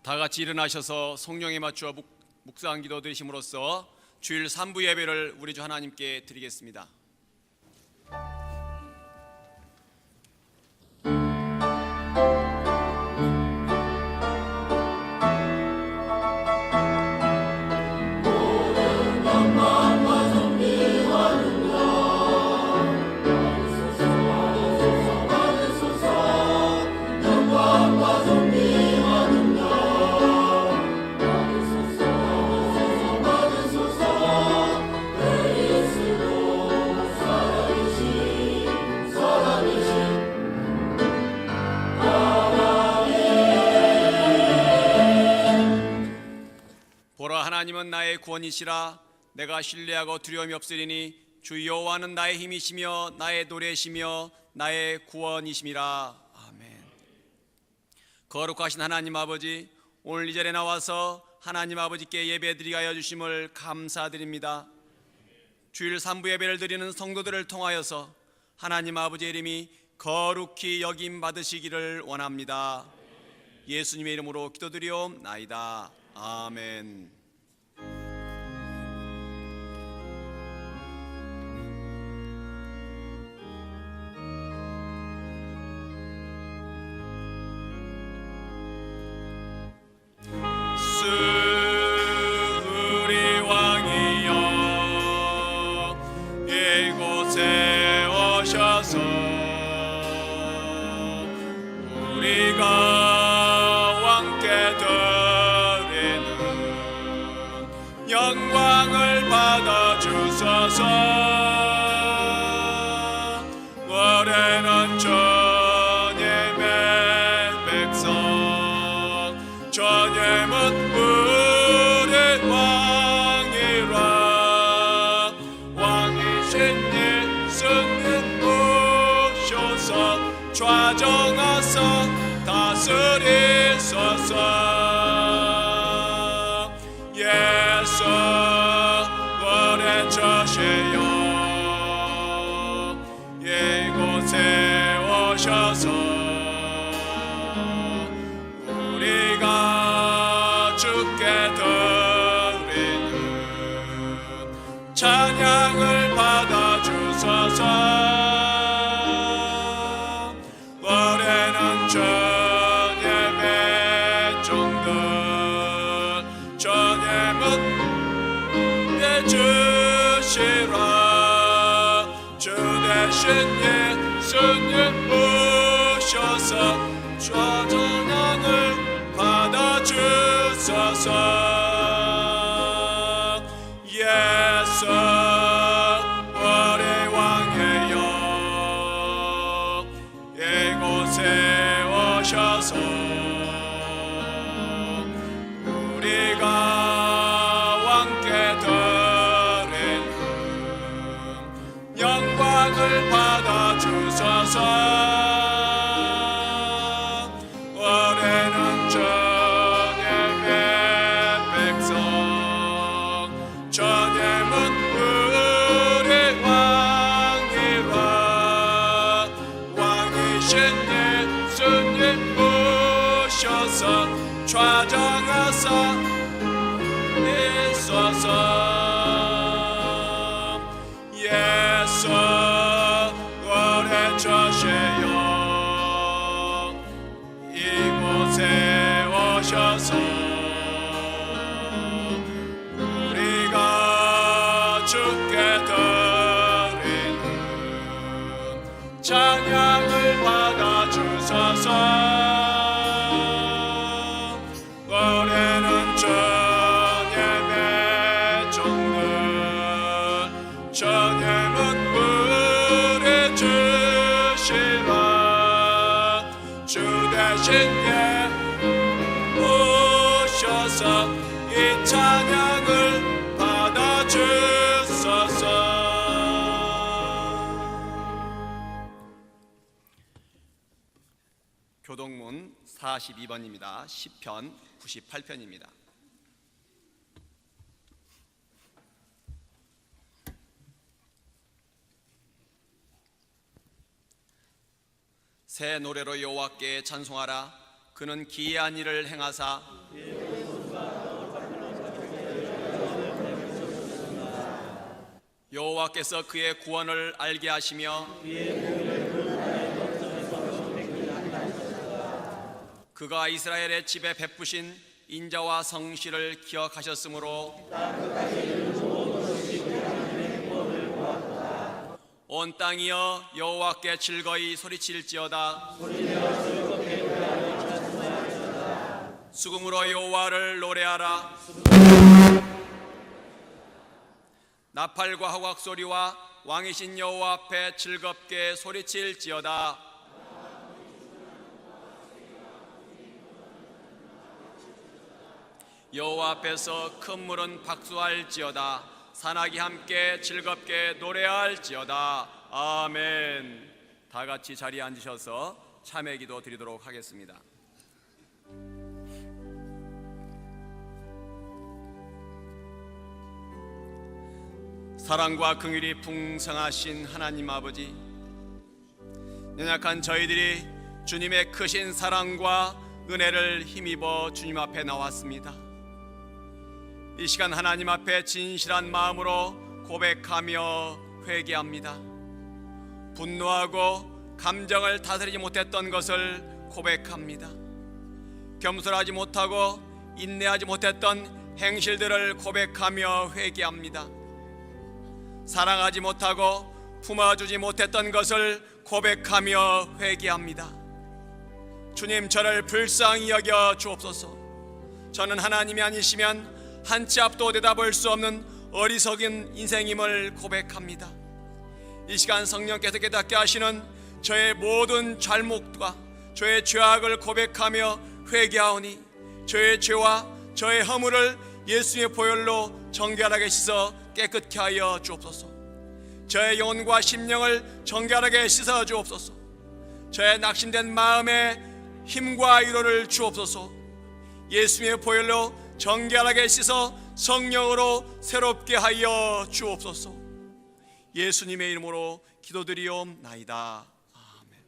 다 같이 일어나셔서 성령에 맞추어 묵상 기도 드리심으로써 주일 3부 예배를 우리 주 하나님께 드리겠습니다. 하나님은 나의 구원이시라. 내가 신뢰하고 두려움이 없으리니 주 여호와는 나의 힘이시며 나의 노래시며 나의 구원이심이라. 아멘. 거룩하신 하나님 아버지, 오늘 이 자리에 나와서 하나님 아버지께 예배드리게 하여 주심을 감사드립니다. 주일 3부 예배를 드리는 성도들을 통하여서 하나님 아버지의 이름이 거룩히 여김 받으시기를 원합니다. 예수님의 이름으로 기도드리옵나이다. 아멘. 우리 왕이여 이곳에 오셔서 우리가 왕께 드리는 영광을 받아 주소서. 우리는 주님의 백성, 주님은 우리 왕이라. 왕이신 예수님 오셔서 좌정하사 다스리소서. 예수 우리 주시여 이곳에 오셔서 우리가 주께 드리는 찬양을 받아 주소서. 우리는 주님의 종들, 주님은 내 주시라. 주 대신 예수님 오셔서 좌정향을 받아 주소서. 예수 우리 왕이여 이곳에 오셔서 우리가 왕께 드리는 영광을 받아 주소서. 우리는 주님의 백성, 주님은 우리 왕이라. 왕이신 예수님 오셔서 좌정하사 있소서. 예수 우리 주시여 이곳에 오셔서 우리가 주께 드리는 찬양을 받아 주소서. 우리는 주님의 종들, 주님은 우리 주시라. 주 대신 오셔서 이 찬양을 받아 주소서. 교동문 42번입니다. 시편 98편입니다. 새 노래로 여호와께 찬송하라. 그는 기이한 일을 행하사 여호와께서 그의 구원을 알게 하시며 그가 이스라엘의 집에 베푸신 인자와 성실을 기억하셨으므로 온 땅이여 여호와께 즐거이 소리칠지어다. 수금으로 여호와를 노래하라. 나팔과 호각 소리와 왕이신 여호와 앞에 즐겁게 소리칠지어다. 여호와 앞에서 큰 물은 박수할지어다. 산악이 함께 즐겁게 노래할지어다. 아멘. 다 같이 자리에 앉으셔서 참회 기도 드리도록 하겠습니다. 사랑과 긍휼이 풍성하신 하나님 아버지, 연약한 저희들이 주님의 크신 사랑과 은혜를 힘입어 주님 앞에 나왔습니다. 이 시간 하나님 앞에 진실한 마음으로 고백하며 회개합니다. 분노하고 감정을 다스리지 못했던 것을 고백합니다. 겸손하지 못하고 인내하지 못했던 행실들을 고백하며 회개합니다. 사랑하지 못하고 품어주지 못했던 것을 고백하며 회개합니다. 주님, 저를 불쌍히 여겨 주옵소서. 저는 하나님이 아니시면 한치 앞도 내다볼 수 없는 어리석은 인생임을 고백합니다. 이 시간 성령께서 깨닫게 하시는 저의 모든 잘못과 저의 죄악을 고백하며 회개하오니 저의 죄와 저의 허물을 예수의 보혈로 정결하게 씻어 깨끗게 하여 주옵소서. 저의 영혼과 심령을 정결하게 씻어 주옵소서. 저의 낙심된 마음에 힘과 위로를 주옵소서. 예수의 보혈로 정결하게 씻어 성령으로 새롭게 하여 주옵소서. 예수님의 이름으로 기도드리옵나이다. 아멘.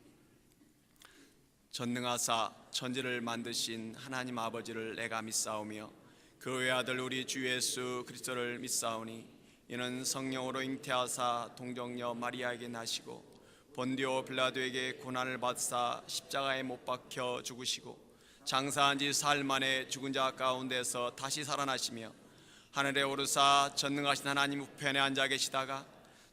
전능하사 천지를 만드신 하나님 아버지를 내가 믿사오며 그 외아들 우리 주 예수 그리스도를 믿사오니 이는 성령으로 잉태하사 동정녀 마리아에게 나시고 본디오 빌라도에게 고난을 받사 십자가에 못 박혀 죽으시고 장사한 지 사흘 만에 죽은 자 가운데서 다시 살아나시며 하늘에 오르사 전능하신 하나님 우편에 앉아 계시다가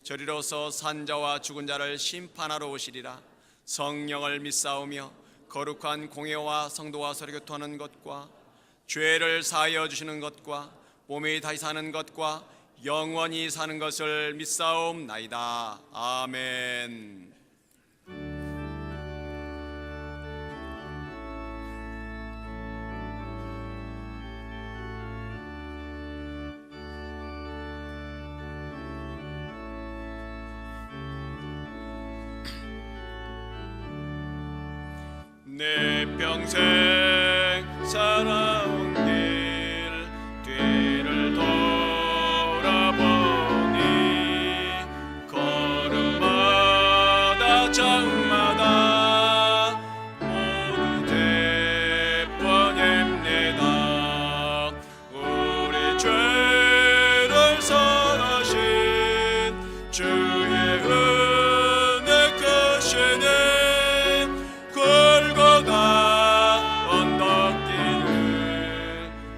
저리로서 산자와 죽은 자를 심판하러 오시리라. 성령을 믿사오며 거룩한 공예와 성도와 서로 교통하는 것과 죄를 사하여 주시는 것과 몸이 다시 사는 것과 영원히 사는 것을 믿사옵나이다. 아멘. 내 평생 살아온 길 뒤를 돌아보니 걸음마다 장마다 모두 되뻔합니다. 우리 죄를 사하신 주의 은혜 크시네.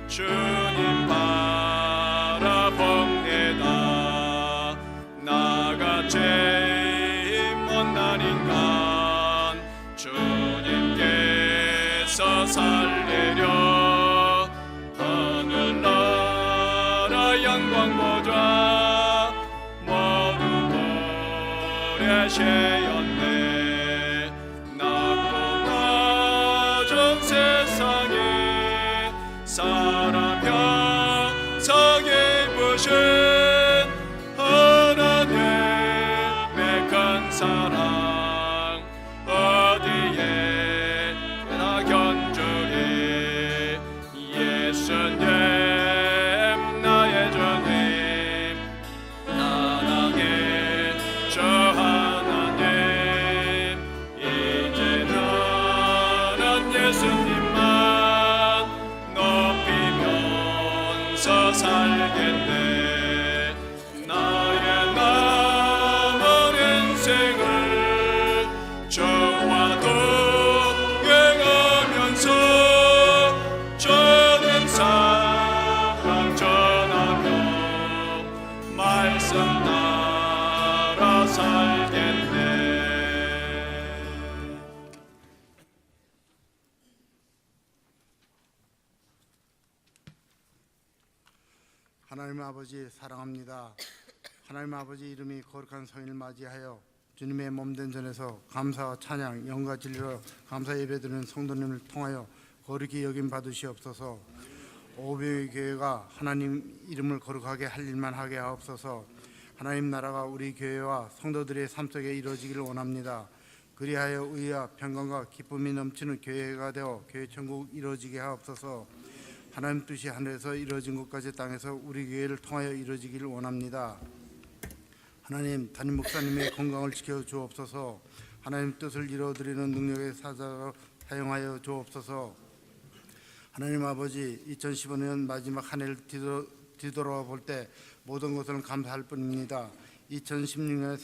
주님 바라봅니다. 나가 제일 못난 인간 주님께서 살리려 하늘나라 영광 보좌 모두 버리셨네. 낮고 낮은 세상에 사람 형상 입으신 하나님의 큰 사랑 어디에 나 견주리. 예수님 나의 주님 사랑의 주 하나님 이제 나는 예수님 하나님 아버지 사랑합니다. 하나님 아버지 이름이 거룩한 성인을 맞이하여 주님의 몸된 전에서 감사와 찬양, 영과 진리로 감사 예배드리는 성도님을 통하여 거룩히 여김 받으시옵소서. 오병의 교회가 하나님 이름을 거룩하게 할 일만 하게 하옵소서. 하나님 나라가 우리 교회와 성도들의 삶 속에 이루어지기를 원합니다. 그리하여 의와 평강과 기쁨이 넘치는 교회가 되어 교회 천국 이루어지게 하옵소서. 하나님 뜻이 하늘에서 이루어진 것까지 땅에서 우리 교회를 통하여 이루어지기를 원합니다. 하나님 담임 목사님의 건강을 지켜 주옵소서. 하나님 뜻을 이루어드리는 능력의 사자로 사용하여 주옵소서. 하나님 아버지 2015년 마지막 한 해를 뒤돌아와 볼 때 모든 것을 감사할 뿐입니다. 2016년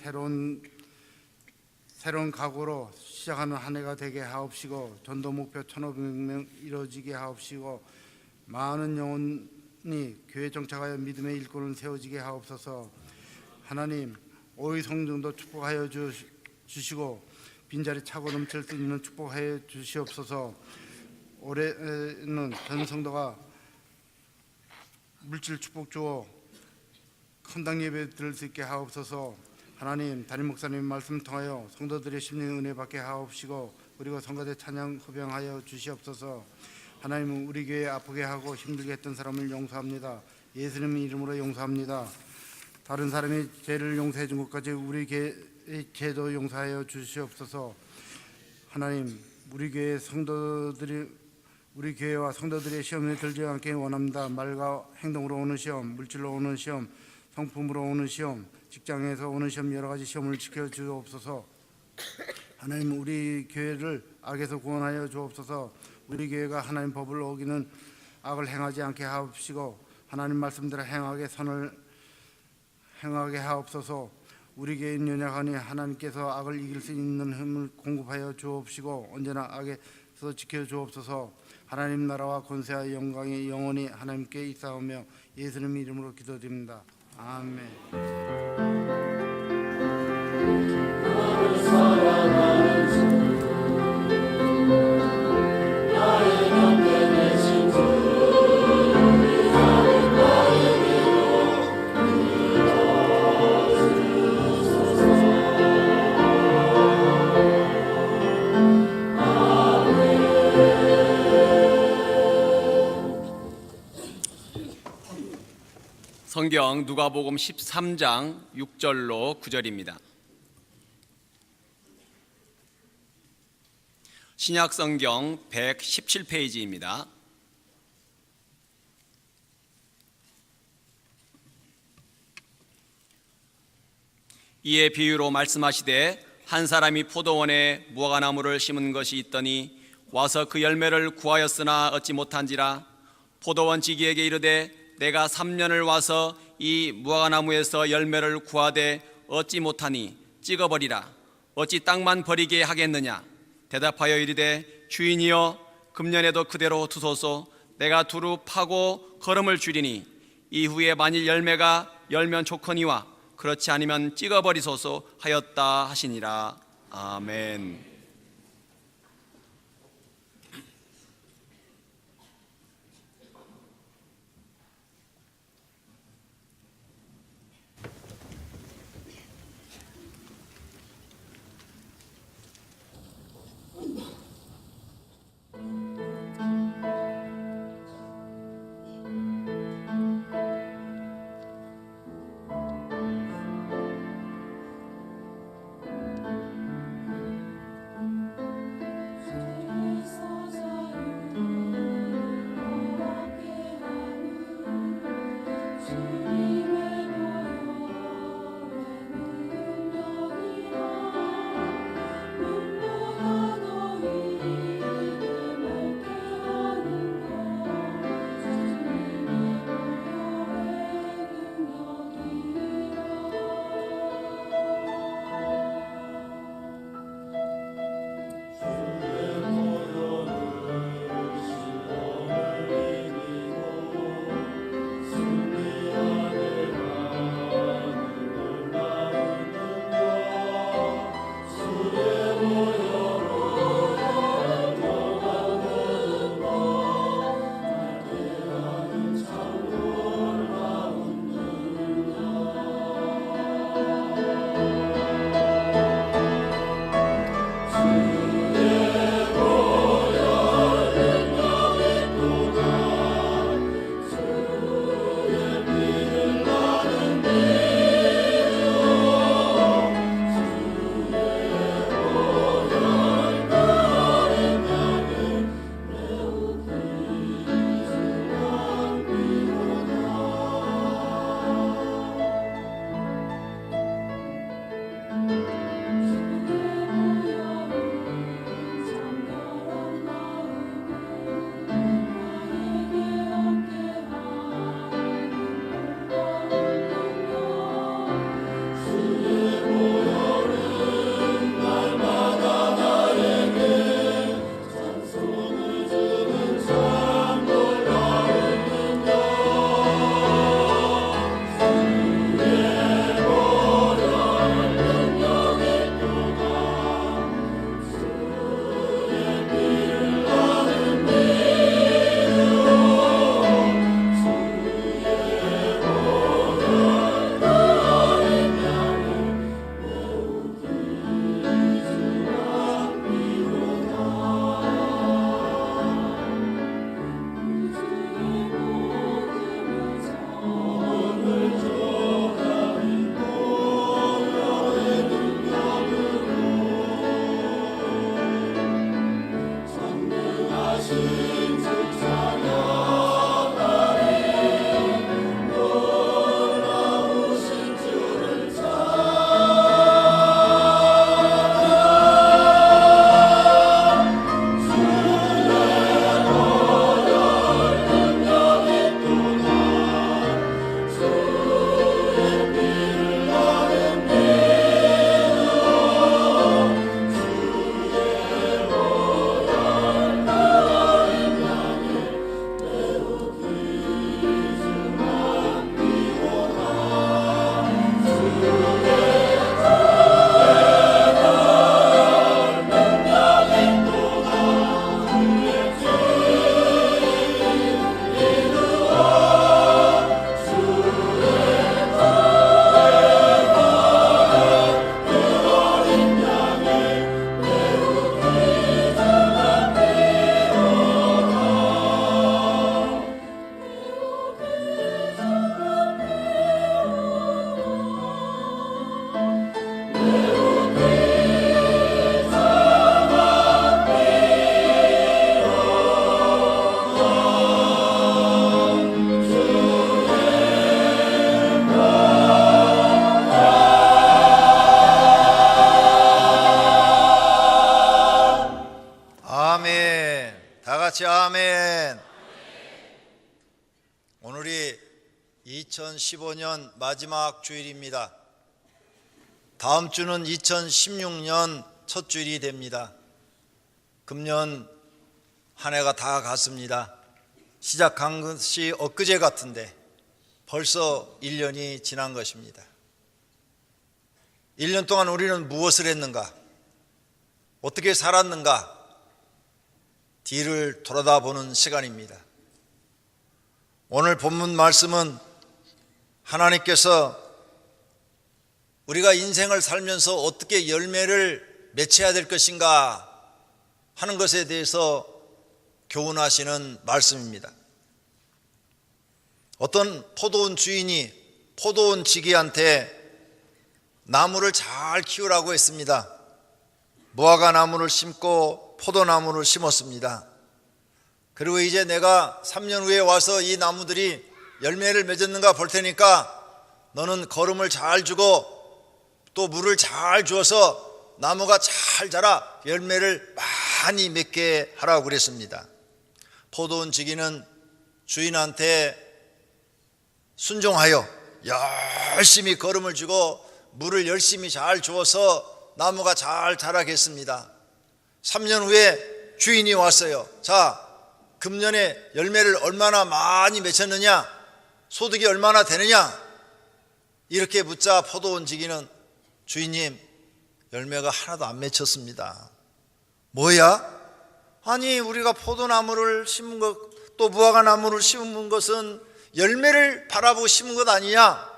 새로운 각오로 시작하는 한 해가 되게 하옵시고 전도 목표 1,500명 이루어지게 하옵시고 많은 영혼이 교회 정착하여 믿음의 일꾼을 세워지게 하옵소서. 하나님 오이 성정도 축복하여 주시고 빈자리 차고 넘칠 수 있는 축복하여 주시옵소서. 올해는 전 성도가 물질 축복 주어 헌당 예배 드릴 수 있게 하옵소서. 하나님 담임 목사님 말씀 통하여 성도들의 심령 은혜 받게 하옵시고 그리고 성가대 찬양 흡양하여 주시옵소서. 하나님은 우리 교회 아프게 하고 힘들게 했던 사람을 용서합니다. 예수님 이름으로 용서합니다. 다른 사람이 죄를 용서해 준 것까지 우리 죄도 용서하여 주시옵소서. 하나님 우리 교회와 성도들의 시험에 들지 않게 원합니다. 말과 행동으로 오는 시험, 물질로 오는 시험, 성품으로 오는 시험, 직장에서 오는 시험 여러 가지 시험을 지켜 주옵소서. 하나님 우리 교회를 악에서 구원하여 주옵소서. 우리 교회가 하나님 법을 어기는 악을 행하지 않게 하옵시고 하나님 말씀대로 선을 행하게 하옵소서. 우리 교회는 연약하니 하나님께서 악을 이길 수 있는 힘을 공급하여 주옵시고 언제나 악에서 지켜 주옵소서. 하나님 나라와 권세와 영광이 영원히 하나님께 있사오며 예수님 이름으로 기도드립니다. 아멘. 성경 누가복음 13장 6절로 9절입니다. 신약 성경 117페이지입니다. 이에 비유로 말씀하시되 한 사람이 포도원에 무화과나무를 심은 것이 있더니 와서 그 열매를 구하였으나 얻지 못한지라. 포도원 지기에게 이르되 내가 3년을 와서 이 무화과나무에서 열매를 구하되 얻지 못하니 찍어버리라. 어찌 땅만 버리게 하겠느냐. 대답하여 이르되 주인이여 금년에도 그대로 두소서. 내가 두루 파고 거름을 줄이니 이후에 만일 열매가 열면 좋거니와 그렇지 않으면 찍어버리소서 하였다 하시니라. 아멘. 다 같이 아멘. 오늘이 2015년 마지막 주일입니다. 다음 주는 2016년 첫 주일이 됩니다. 금년 한 해가 다 갔습니다. 시작한 것이 엊그제 같은데 벌써 1년이 지난 것입니다. 1년 동안 우리는 무엇을 했는가? 어떻게 살았는가? 뒤를 돌아다보는 시간입니다. 오늘 본문 말씀은 하나님께서 우리가 인생을 살면서 어떻게 열매를 맺혀야 될 것인가 하는 것에 대해서 교훈하시는 말씀입니다. 어떤 포도원 주인이 포도원 지기한테 나무를 잘 키우라고 했습니다. 무화과 나무를 심고 포도나무를 심었습니다. 그리고 이제 내가 3년 후에 와서 이 나무들이 열매를 맺었는가 볼 테니까 너는 거름을 잘 주고 또 물을 잘 주어서 나무가 잘 자라 열매를 많이 맺게 하라고 그랬습니다. 포도원 지기는 주인한테 순종하여 열심히 거름을 주고 물을 열심히 잘 주어서 나무가 잘 자라겠습니다. 3년 후에 주인이 왔어요. 자, 금년에 열매를 얼마나 많이 맺혔느냐? 소득이 얼마나 되느냐? 이렇게 묻자 포도원 지기는 주인님, 열매가 하나도 안 맺혔습니다. 뭐야? 아니, 우리가 포도나무를 심은 것, 또 무화과 나무를 심은 것은 열매를 바라보고 심은 것 아니냐?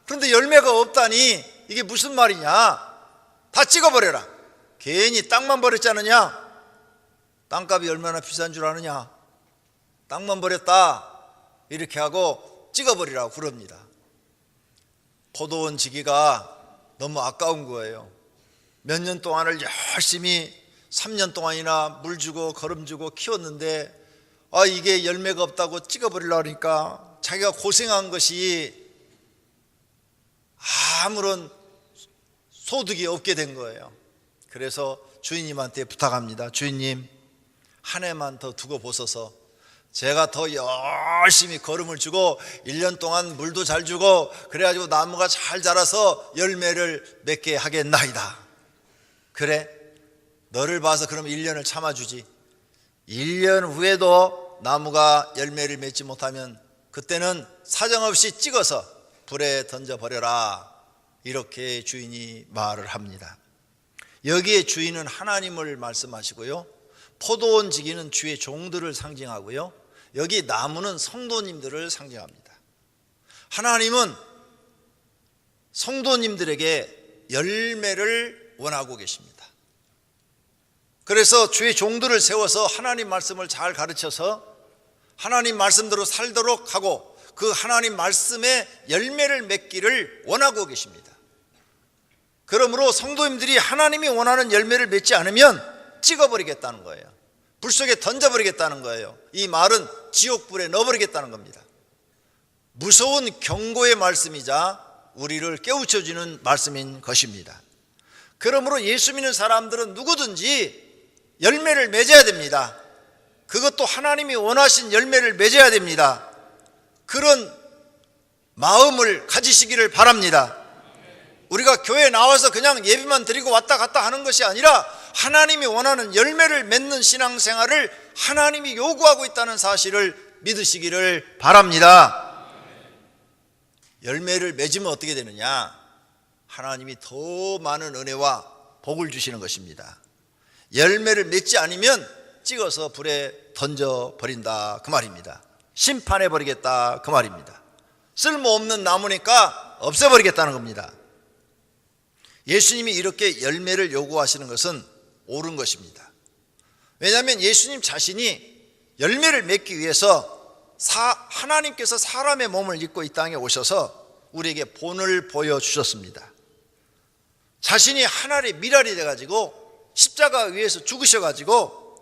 그런데 열매가 없다니 이게 무슨 말이냐? 다 찍어버려라. 괜히 땅만 버렸지 않느냐? 땅값이 얼마나 비싼 줄 아느냐? 땅만 버렸다 이렇게 하고 찍어버리라고 그럽니다. 포도원 지기가 너무 아까운 거예요. 몇 년 동안을 열심히 3년 동안이나 물 주고 거름 주고 키웠는데 이게 열매가 없다고 찍어버리려고 하니까 자기가 고생한 것이 아무런 소득이 없게 된 거예요. 그래서 주인님한테 부탁합니다. 주인님, 한 해만 더 두고 보소서. 제가 더 열심히 거름을 주고 1년 동안 물도 잘 주고 그래가지고 나무가 잘 자라서 열매를 맺게 하겠나이다. 그래, 너를 봐서 그럼 1년을 참아주지. 1년 후에도 나무가 열매를 맺지 못하면 그때는 사정없이 찍어서 불에 던져버려라. 이렇게 주인이 말을 합니다. 여기에 주인은 하나님을 말씀하시고요, 포도원 지기는 주의 종들을 상징하고요, 여기 나무는 성도님들을 상징합니다. 하나님은 성도님들에게 열매를 원하고 계십니다. 그래서 주의 종들을 세워서 하나님 말씀을 잘 가르쳐서 하나님 말씀대로 살도록 하고 그 하나님 말씀에 열매를 맺기를 원하고 계십니다. 그러므로 성도님들이 하나님이 원하는 열매를 맺지 않으면 찍어버리겠다는 거예요. 불 속에 던져버리겠다는 거예요. 이 말은 지옥불에 넣어버리겠다는 겁니다. 무서운 경고의 말씀이자 우리를 깨우쳐주는 말씀인 것입니다. 그러므로 예수 믿는 사람들은 누구든지 열매를 맺어야 됩니다. 그것도 하나님이 원하신 열매를 맺어야 됩니다. 그런 마음을 가지시기를 바랍니다. 우리가 교회에 나와서 그냥 예배만 드리고 왔다 갔다 하는 것이 아니라 하나님이 원하는 열매를 맺는 신앙생활을 하나님이 요구하고 있다는 사실을 믿으시기를 바랍니다. 열매를 맺으면 어떻게 되느냐? 하나님이 더 많은 은혜와 복을 주시는 것입니다. 열매를 맺지 않으면 찍어서 불에 던져버린다 그 말입니다. 심판해버리겠다 그 말입니다. 쓸모없는 나무니까 없애버리겠다는 겁니다. 예수님이 이렇게 열매를 요구하시는 것은 옳은 것입니다. 왜냐하면 예수님 자신이 열매를 맺기 위해서 하나님께서 사람의 몸을 입고 이 땅에 오셔서 우리에게 본을 보여주셨습니다. 자신이 하늘의 미랄이 돼가지고 십자가 위에서 죽으셔가지고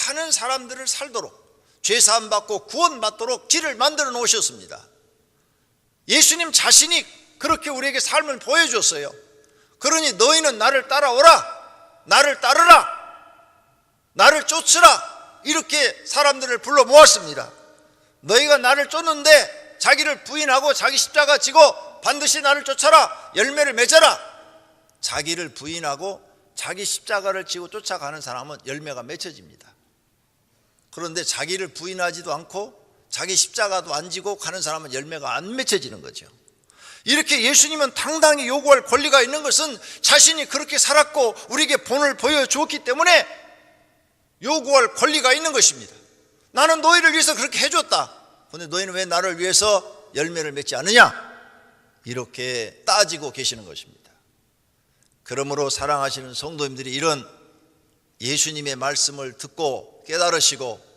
많은 사람들을 살도록 죄사함 받고 구원받도록 길을 만들어 놓으셨습니다. 예수님 자신이 그렇게 우리에게 삶을 보여줬어요. 그러니 너희는 나를 따라오라, 나를 따르라, 나를 쫓으라, 이렇게 사람들을 불러 모았습니다. 너희가 나를 쫓는데 자기를 부인하고 자기 십자가 지고 반드시 나를 쫓아라, 열매를 맺어라. 자기를 부인하고 자기 십자가를 지고 쫓아가는 사람은 열매가 맺혀집니다. 그런데 자기를 부인하지도 않고 자기 십자가도 안 지고 가는 사람은 열매가 안 맺혀지는 거죠. 이렇게 예수님은 당당히 요구할 권리가 있는 것은 자신이 그렇게 살았고 우리에게 본을 보여주었기 때문에 요구할 권리가 있는 것입니다. 나는 너희를 위해서 그렇게 해줬다. 그런데 너희는 왜 나를 위해서 열매를 맺지 않느냐? 이렇게 따지고 계시는 것입니다. 그러므로 사랑하시는 성도님들이 이런 예수님의 말씀을 듣고 깨달으시고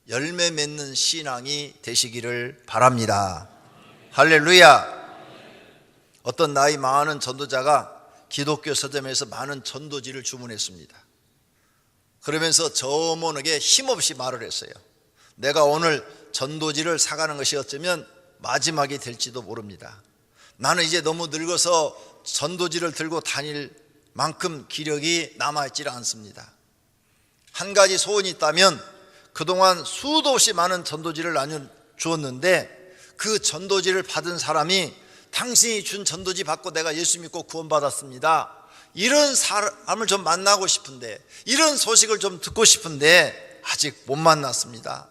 열매 맺는 신앙이 되시기를 바랍니다. 할렐루야. 어떤 나이 많은 전도자가 기독교 서점에서 많은 전도지를 주문했습니다. 그러면서 저모에게 힘없이 말을 했어요. 내가 오늘 전도지를 사가는 것이 어쩌면 마지막이 될지도 모릅니다. 나는 이제 너무 늙어서 전도지를 들고 다닐 만큼 기력이 남아있지 않습니다. 한 가지 소원이 있다면 그동안 수도 없이 많은 전도지를 나눠주었는데 그 전도지를 받은 사람이 당신이 준 전도지 받고 내가 예수 믿고 구원받았습니다, 이런 사람을 좀 만나고 싶은데, 이런 소식을 좀 듣고 싶은데 아직 못 만났습니다.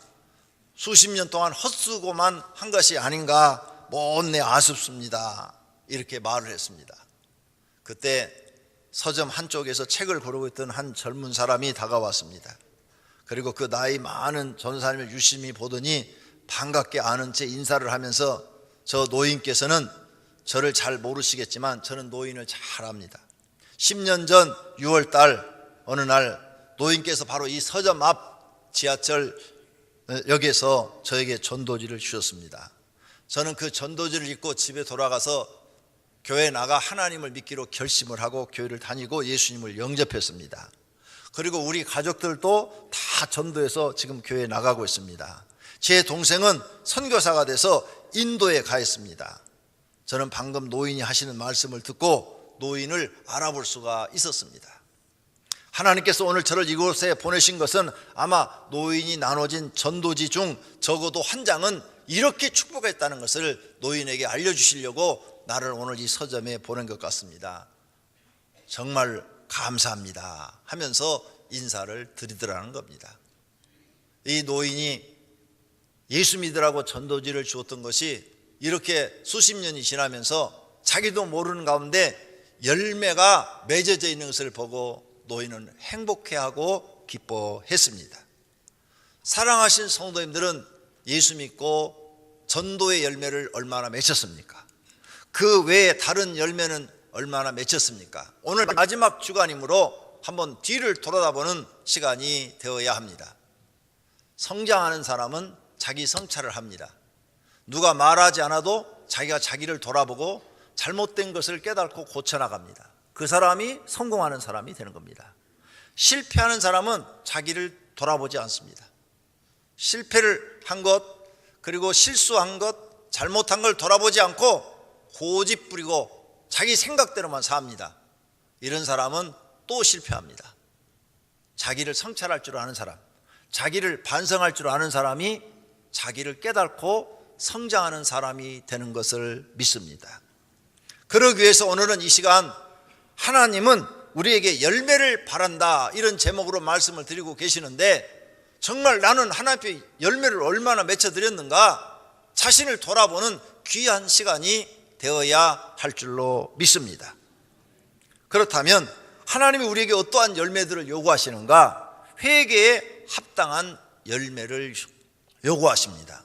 수십 년 동안 헛수고만 한 것이 아닌가 못내 아쉽습니다. 이렇게 말을 했습니다. 그때 서점 한쪽에서 책을 고르고 있던 한 젊은 사람이 다가왔습니다. 그리고 그 나이 많은 전도사님을 유심히 보더니 반갑게 아는 채 인사를 하면서, 저 노인께서는 저를 잘 모르시겠지만 저는 노인을 잘 압니다. 10년 전 6월 달 어느 날 노인께서 바로 이 서점 앞 지하철역에서 저에게 전도지를 주셨습니다. 저는 그 전도지를 입고 집에 돌아가서 교회에 나가 하나님을 믿기로 결심을 하고 교회를 다니고 예수님을 영접했습니다. 그리고 우리 가족들도 다 전도해서 지금 교회에 나가고 있습니다. 제 동생은 선교사가 돼서 인도에 가 있습니다. 저는 방금 노인이 하시는 말씀을 듣고 노인을 알아볼 수가 있었습니다. 하나님께서 오늘 저를 이곳에 보내신 것은 아마 노인이 나눠진 전도지 중 적어도 한 장은 이렇게 축복했다는 것을 노인에게 알려주시려고 나를 오늘 이 서점에 보낸 것 같습니다. 정말 감사합니다 하면서 인사를 드리더라는 겁니다. 이 노인이 예수 믿으라고 전도지를 주었던 것이 이렇게 수십 년이 지나면서 자기도 모르는 가운데 열매가 맺어져 있는 것을 보고 노인은 행복해하고 기뻐했습니다. 사랑하신 성도님들은 예수 믿고 전도의 열매를 얼마나 맺혔습니까? 그 외에 다른 열매는 얼마나 맺혔습니까? 오늘 마지막 주간이므로 한번 뒤를 돌아다보는 시간이 되어야 합니다. 성장하는 사람은 자기 성찰을 합니다. 누가 말하지 않아도 자기가 자기를 돌아보고 잘못된 것을 깨닫고 고쳐나갑니다. 그 사람이 성공하는 사람이 되는 겁니다. 실패하는 사람은 자기를 돌아보지 않습니다. 실패를 한 것, 그리고 실수한 것, 잘못한 걸 돌아보지 않고 고집 부리고 자기 생각대로만 삽니다. 이런 사람은 또 실패합니다. 자기를 성찰할 줄 아는 사람, 자기를 반성할 줄 아는 사람이 자기를 깨닫고 성장하는 사람이 되는 것을 믿습니다. 그러기 위해서 오늘은 이 시간 하나님은 우리에게 열매를 바란다, 이런 제목으로 말씀을 드리고 계시는데, 정말 나는 하나님께 열매를 얼마나 맺혀드렸는가 자신을 돌아보는 귀한 시간이 되어야 할 줄로 믿습니다. 그렇다면 하나님이 우리에게 어떠한 열매들을 요구하시는가? 회개에 합당한 열매를 요구하십니다.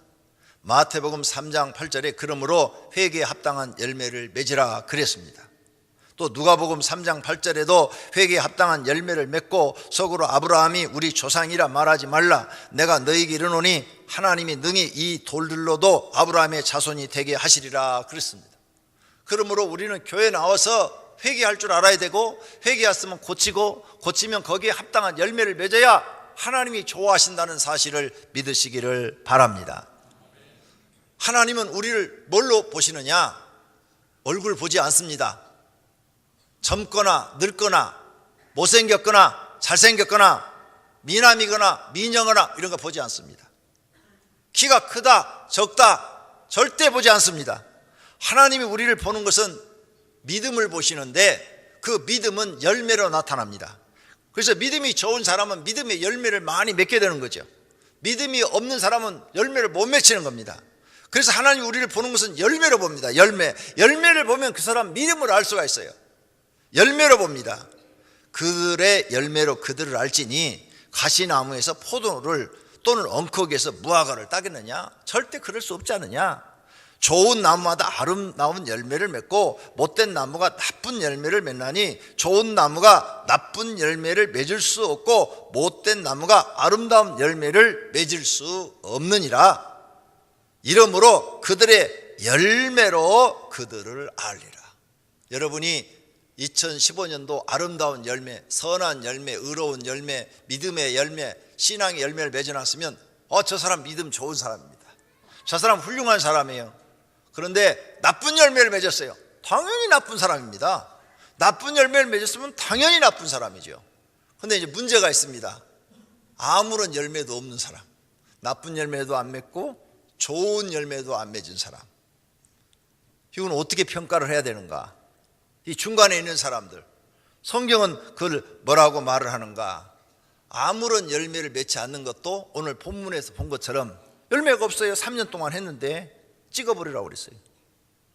마태복음 3장 8절에 그러므로 회개에 합당한 열매를 맺으라 그랬습니다. 또 누가복음 3장 8절에도 회개에 합당한 열매를 맺고 속으로 아브라함이 우리 조상이라 말하지 말라, 내가 너희에게 이르노니 하나님이 능히 이 돌들로도 아브라함의 자손이 되게 하시리라 그랬습니다. 그러므로 우리는 교회에 나와서 회개할 줄 알아야 되고, 회개했으면 고치고, 고치면 거기에 합당한 열매를 맺어야 하나님이 좋아하신다는 사실을 믿으시기를 바랍니다. 하나님은 우리를 뭘로 보시느냐? 얼굴 보지 않습니다. 젊거나 늙거나 못생겼거나 잘생겼거나 미남이거나 미녀거나 이런 거 보지 않습니다. 키가 크다 적다 절대 보지 않습니다. 하나님이 우리를 보는 것은 믿음을 보시는데 그 믿음은 열매로 나타납니다. 그래서 믿음이 좋은 사람은 믿음의 열매를 많이 맺게 되는 거죠. 믿음이 없는 사람은 열매를 못 맺히는 겁니다. 그래서 하나님이 우리를 보는 것은 열매로 봅니다. 열매를 보면 그 사람 믿음을 알 수가 있어요. 열매로 봅니다. 그들의 열매로 그들을 알지니 가시나무에서 포도를 또는 엉컥에서 무화과를 따겠느냐? 절대 그럴 수 없지 않느냐? 좋은 나무마다 아름다운 열매를 맺고 못된 나무가 나쁜 열매를 맺나니 좋은 나무가 나쁜 열매를 맺을 수 없고 못된 나무가 아름다운 열매를 맺을 수 없느니라. 이러므로 그들의 열매로 그들을 알리라. 여러분이 2015년도 아름다운 열매, 선한 열매, 의로운 열매, 믿음의 열매, 신앙의 열매를 맺어놨으면 저 사람 믿음 좋은 사람입니다. 저 사람 훌륭한 사람이에요. 그런데 나쁜 열매를 맺었어요. 당연히 나쁜 사람입니다. 나쁜 열매를 맺었으면 당연히 나쁜 사람이죠. 그런데 이제 문제가 있습니다. 아무런 열매도 없는 사람, 나쁜 열매도 안 맺고 좋은 열매도 안 맺은 사람, 이건 어떻게 평가를 해야 되는가? 이 중간에 있는 사람들, 성경은 그걸 뭐라고 말을 하는가? 아무런 열매를 맺지 않는 것도 오늘 본문에서 본 것처럼 열매가 없어요. 3년 동안 했는데 찍어버리라고 그랬어요.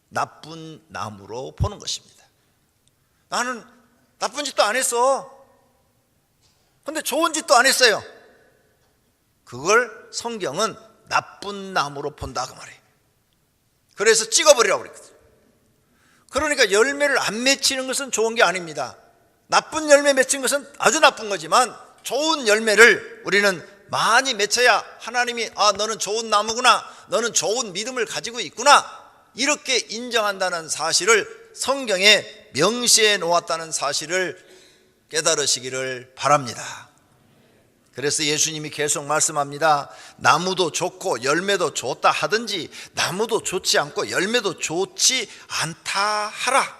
나쁜 나무로 보는 것입니다. 나는 나쁜 짓도 안 했어. 근데 좋은 짓도 안 했어요. 그걸 성경은 나쁜 나무로 본다 그 말이에요. 그래서 찍어버리라고 그랬거든요. 그러니까 열매를 안 맺히는 것은 좋은 게 아닙니다. 나쁜 열매 맺힌 것은 아주 나쁜 거지만 좋은 열매를 우리는 많이 맺혀야 하나님이 너는 좋은 나무구나, 너는 좋은 믿음을 가지고 있구나, 이렇게 인정한다는 사실을 성경에 명시해 놓았다는 사실을 깨달으시기를 바랍니다. 그래서 예수님이 계속 말씀합니다. 나무도 좋고 열매도 좋다 하든지 나무도 좋지 않고 열매도 좋지 않다 하라.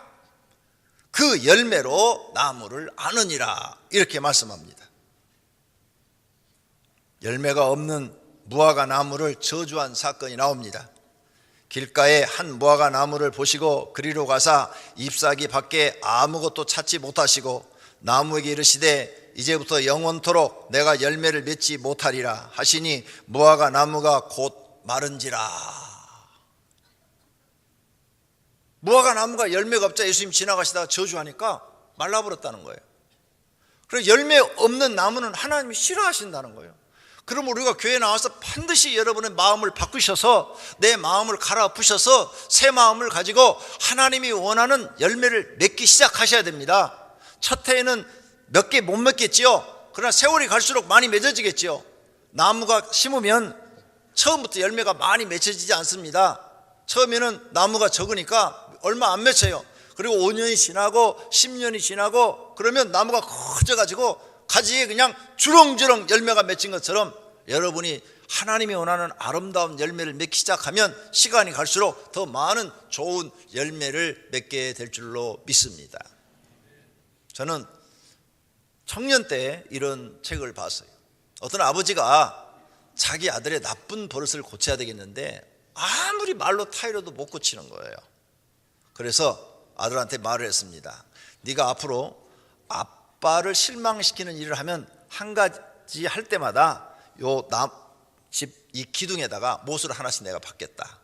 그 열매로 나무를 아느니라, 이렇게 말씀합니다. 열매가 없는 무화과 나무를 저주한 사건이 나옵니다. 길가에 한 무화과 나무를 보시고 그리로 가사 잎사귀 밖에 아무것도 찾지 못하시고 나무에게 이르시되 이제부터 영원토록 내가 열매를 맺지 못하리라 하시니 무화과 나무가 곧 마른지라. 무화과 나무가 열매가 없자 예수님 지나가시다가 저주하니까 말라버렸다는 거예요. 그래서 열매 없는 나무는 하나님이 싫어하신다는 거예요. 그럼 우리가 교회에 나와서 반드시 여러분의 마음을 바꾸셔서 내 마음을 갈아엎으셔서 새 마음을 가지고 하나님이 원하는 열매를 맺기 시작하셔야 됩니다. 첫 해에는 몇 개 못 맺겠지요. 그러나 세월이 갈수록 많이 맺어지겠지요. 나무가 심으면 처음부터 열매가 많이 맺혀지지 않습니다. 처음에는 나무가 적으니까 얼마 안 맺혀요. 그리고 5년이 지나고 10년이 지나고 그러면 나무가 커져가지고 가지에 그냥 주렁주렁 열매가 맺힌 것처럼 여러분이 하나님이 원하는 아름다운 열매를 맺기 시작하면 시간이 갈수록 더 많은 좋은 열매를 맺게 될 줄로 믿습니다. 저는 청년 때 이런 책을 봤어요. 어떤 아버지가 자기 아들의 나쁜 버릇을 고쳐야 되겠는데 아무리 말로 타이러도 못 고치는 거예요. 그래서 아들한테 말을 했습니다. 네가 앞으로 아빠를 실망시키는 일을 하면 한 가지 할 때마다 집 이 기둥에다가 못을 하나씩 내가 받겠다.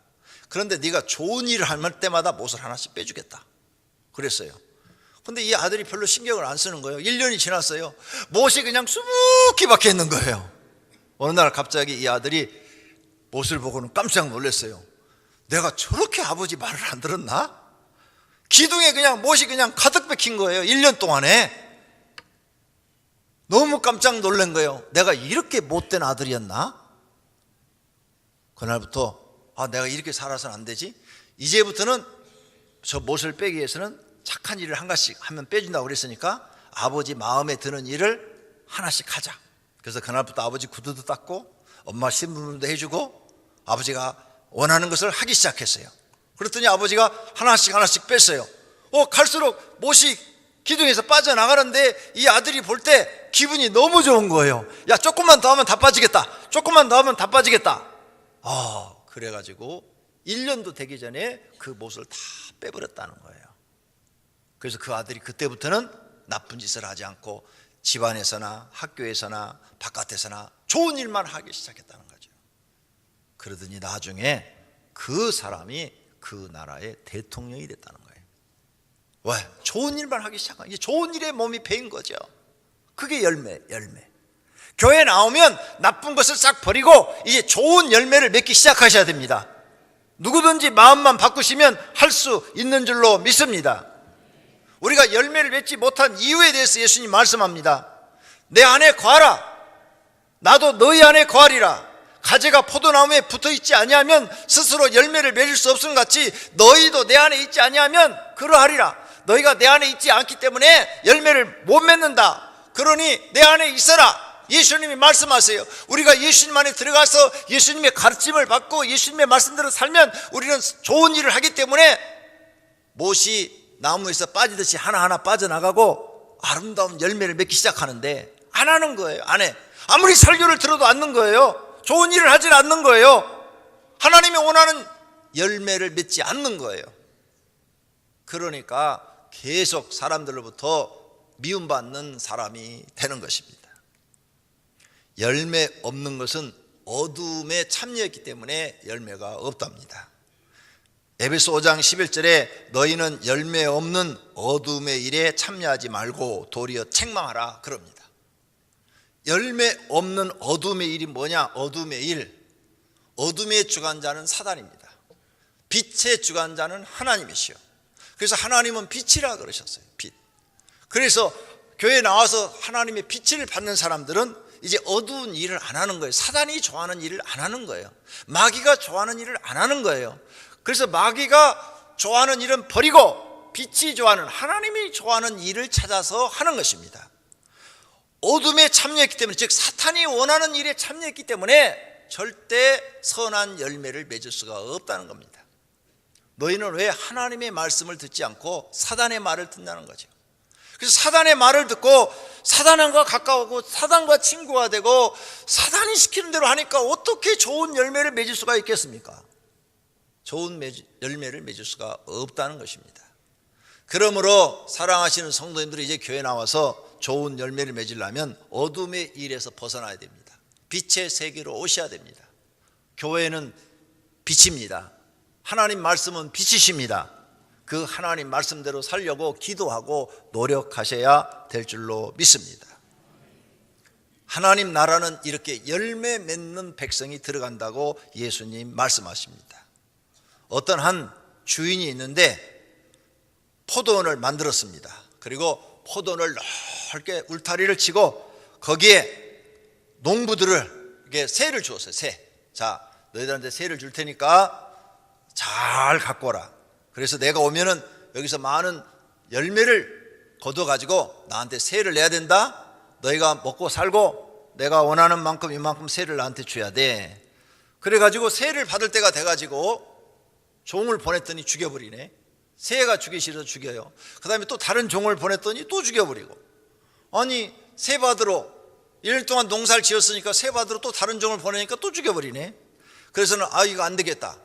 그런데 네가 좋은 일을 할 때마다 못을 하나씩 빼주겠다. 그랬어요. 근데 이 아들이 별로 신경을 안 쓰는 거예요. 1년이 지났어요. 못이 그냥 수북히 박혀 있는 거예요. 어느 날 갑자기 이 아들이 못을 보고는 깜짝 놀랐어요. 내가 저렇게 아버지 말을 안 들었나? 기둥에 그냥 못이 그냥 가득 박힌 거예요. 1년 동안에. 너무 깜짝 놀란 거예요. 내가 이렇게 못된 아들이었나? 그날부터 내가 이렇게 살아서는 안 되지. 이제부터는 저 못을 빼기 위해서는 착한 일을 한 가지씩 하면 빼준다고 그랬으니까 아버지 마음에 드는 일을 하나씩 하자. 그래서 그날부터 아버지 구두도 닦고 엄마 신문도 해주고 아버지가 원하는 것을 하기 시작했어요. 그랬더니 아버지가 하나씩 뺐어요. 갈수록 못이 기둥에서 빠져나가는데 이 아들이 볼 때 기분이 너무 좋은 거예요. 야, 조금만 더 하면 다 빠지겠다. 조금만 더 하면 다 빠지겠다. 그래가지고 1년도 되기 전에 그 못을 다 빼버렸다는 거예요. 그래서 그 아들이 그때부터는 나쁜 짓을 하지 않고 집안에서나 학교에서나 바깥에서나 좋은 일만 하기 시작했다는 거죠. 그러더니 나중에 그 사람이 그 나라의 대통령이 됐다는 거예요. 왜? 좋은 일만 하기 시작한, 이제 좋은 일에 몸이 배인 거죠. 그게 열매. 교회 나오면 나쁜 것을 싹 버리고 이제 좋은 열매를 맺기 시작하셔야 됩니다. 누구든지 마음만 바꾸시면 할 수 있는 줄로 믿습니다. 우리가 열매를 맺지 못한 이유에 대해서 예수님 말씀합니다. 내 안에 거하라. 나도 너희 안에 거하리라. 가지가 포도나무에 붙어있지 아니하면 스스로 열매를 맺을 수 없음 같이 너희도 내 안에 있지 아니하면 그러하리라. 너희가 내 안에 있지 않기 때문에 열매를 못 맺는다. 그러니 내 안에 있어라. 예수님이 말씀하세요. 우리가 예수님 안에 들어가서 예수님의 가르침을 받고 예수님의 말씀대로 살면 우리는 좋은 일을 하기 때문에 못이 나무에서 빠지듯이 하나하나 빠져나가고 아름다운 열매를 맺기 시작하는데 안 하는 거예요. 안 해. 아무리 설교를 들어도 않는 거예요. 좋은 일을 하질 않는 거예요. 하나님이 원하는 열매를 맺지 않는 거예요. 그러니까 계속 사람들로부터 미움받는 사람이 되는 것입니다. 열매 없는 것은 어둠에 참여했기 때문에 열매가 없답니다. 에베소 5장 11절에 너희는 열매 없는 어둠의 일에 참여하지 말고 도리어 책망하라 그럽니다. 열매 없는 어둠의 일이 뭐냐? 어둠의 일, 어둠의 주관자는 사단입니다. 빛의 주관자는 하나님이시요. 그래서 하나님은 빛이라 그러셨어요. 빛. 그래서 교회에 나와서 하나님의 빛을 받는 사람들은 이제 어두운 일을 안 하는 거예요. 사단이 좋아하는 일을 안 하는 거예요. 마귀가 좋아하는 일을 안 하는 거예요. 그래서 마귀가 좋아하는 일은 버리고 빛이 좋아하는, 하나님이 좋아하는 일을 찾아서 하는 것입니다. 어둠에 참여했기 때문에, 즉 사탄이 원하는 일에 참여했기 때문에 절대 선한 열매를 맺을 수가 없다는 겁니다. 너희는 왜 하나님의 말씀을 듣지 않고 사단의 말을 듣냐는 거죠. 그래서 사단의 말을 듣고 사단과 가까우고 사단과 친구가 되고 사단이 시키는 대로 하니까 어떻게 좋은 열매를 맺을 수가 있겠습니까? 좋은 열매를 맺을 수가 없다는 것입니다. 그러므로 사랑하시는 성도님들이 이제 교회 나와서 좋은 열매를 맺으려면 어둠의 일에서 벗어나야 됩니다. 빛의 세계로 오셔야 됩니다. 교회는 빛입니다. 하나님 말씀은 빛이십니다. 그 하나님 말씀대로 살려고 기도하고 노력하셔야 될 줄로 믿습니다. 하나님 나라는 이렇게 열매 맺는 백성이 들어간다고 예수님 말씀하십니다. 어떤 한 주인이 있는데 포도원을 만들었습니다. 그리고 포도원을 넓게 울타리를 치고 거기에 농부들을 새를 주었어요. 새. 자, 너희들한테 새를 줄 테니까 잘 갖고 오라. 그래서 내가 오면은 여기서 많은 열매를 거둬가지고 나한테 세를 내야 된다. 너희가 먹고 살고 내가 원하는 만큼 이만큼 세를 나한테 줘야 돼. 그래가지고 세를 받을 때가 돼가지고 종을 보냈더니 죽여버리네. 새가 죽기 싫어서 죽여요. 그 다음에 또 다른 종을 보냈더니 또 죽여버리고. 아니 새 받으러 1년 동안 농사를 지었으니까 새 받으러 또 다른 종을 보내니까 또 죽여버리네. 그래서는 이거 안 되겠다.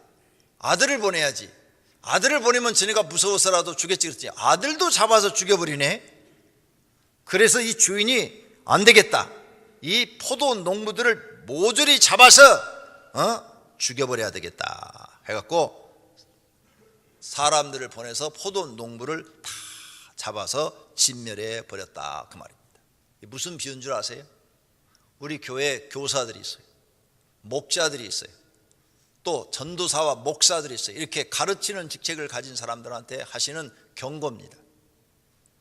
아들을 보내야지. 아들을 보내면 쟤네가 무서워서라도 죽였지 그랬지. 아들도 잡아서 죽여버리네. 그래서 이 주인이 안 되겠다. 이 포도원 농부들을 모조리 잡아서 죽여버려야 되겠다 해갖고 사람들을 보내서 포도원 농부를 다 잡아서 진멸해 버렸다 그 말입니다. 무슨 비유인 줄 아세요? 우리 교회 교사들이 있어요. 목자들이 있어요. 또 전도사와 목사들이 있어요. 이렇게 가르치는 직책을 가진 사람들한테 하시는 경고입니다.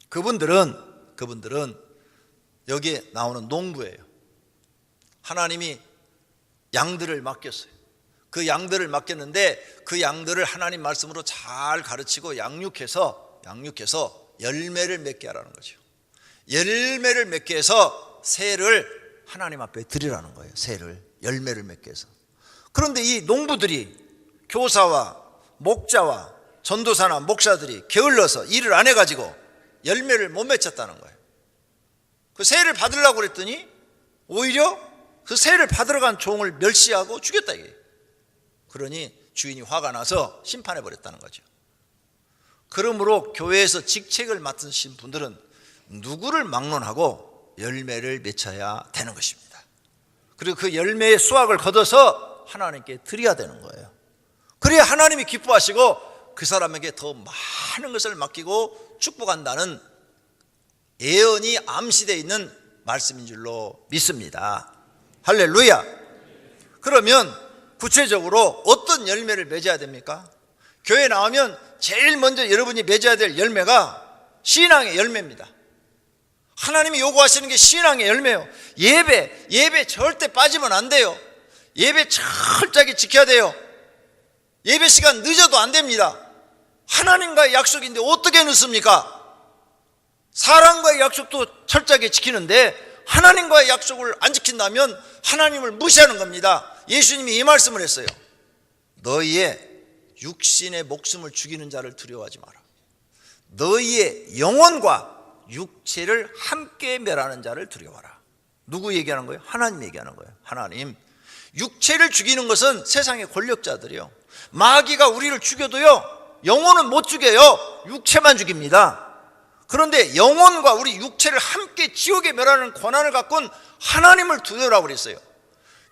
그분들은 여기에 나오는 농부예요. 하나님이 양들을 맡겼어요. 그 양들을 맡겼는데 그 양들을 하나님 말씀으로 잘 가르치고 양육해서 열매를 맺게 하라는 거죠. 열매를 맺게 해서 새를 하나님 앞에 드리라는 거예요. 새를 열매를 맺게 해서. 그런데 이 농부들이 교사와 목자와 전도사나 목사들이 게을러서 일을 안 해가지고 열매를 못 맺었다는 거예요. 그 세를 받으려고 그랬더니 오히려 그 세를 받으러 간 종을 멸시하고 죽였다 이게. 그러니 주인이 화가 나서 심판해 버렸다는 거죠. 그러므로 교회에서 직책을 맡으신 분들은 누구를 막론하고 열매를 맺어야 되는 것입니다. 그리고 그 열매의 수확을 거둬서 하나님께 드려야 되는 거예요. 그래야 하나님이 기뻐하시고 그 사람에게 더 많은 것을 맡기고 축복한다는 예언이 암시되어 있는 말씀인 줄로 믿습니다. 할렐루야. 그러면 구체적으로 어떤 열매를 맺어야 됩니까? 교회 나오면 제일 먼저 여러분이 맺어야 될 열매가 신앙의 열매입니다. 하나님이 요구하시는 게 신앙의 열매예요. 예배 절대 빠지면 안 돼요. 예배 철저하게 지켜야 돼요. 예배 시간 늦어도 안 됩니다. 하나님과의 약속인데 어떻게 늦습니까? 사람과의 약속도 철저하게 지키는데 하나님과의 약속을 안 지킨다면 하나님을 무시하는 겁니다. 예수님이 이 말씀을 했어요. 너희의 육신의 목숨을 죽이는 자를 두려워하지 마라. 너희의 영혼과 육체를 함께 멸하는 자를 두려워하라. 누구 얘기하는 거예요? 하나님 얘기하는 거예요. 하나님. 육체를 죽이는 것은 세상의 권력자들이요. 마귀가 우리를 죽여도요, 영혼은 못 죽여요. 육체만 죽입니다. 그런데 영혼과 우리 육체를 함께 지옥에 멸하는 권한을 갖고는 하나님을 두려워라고 그랬어요.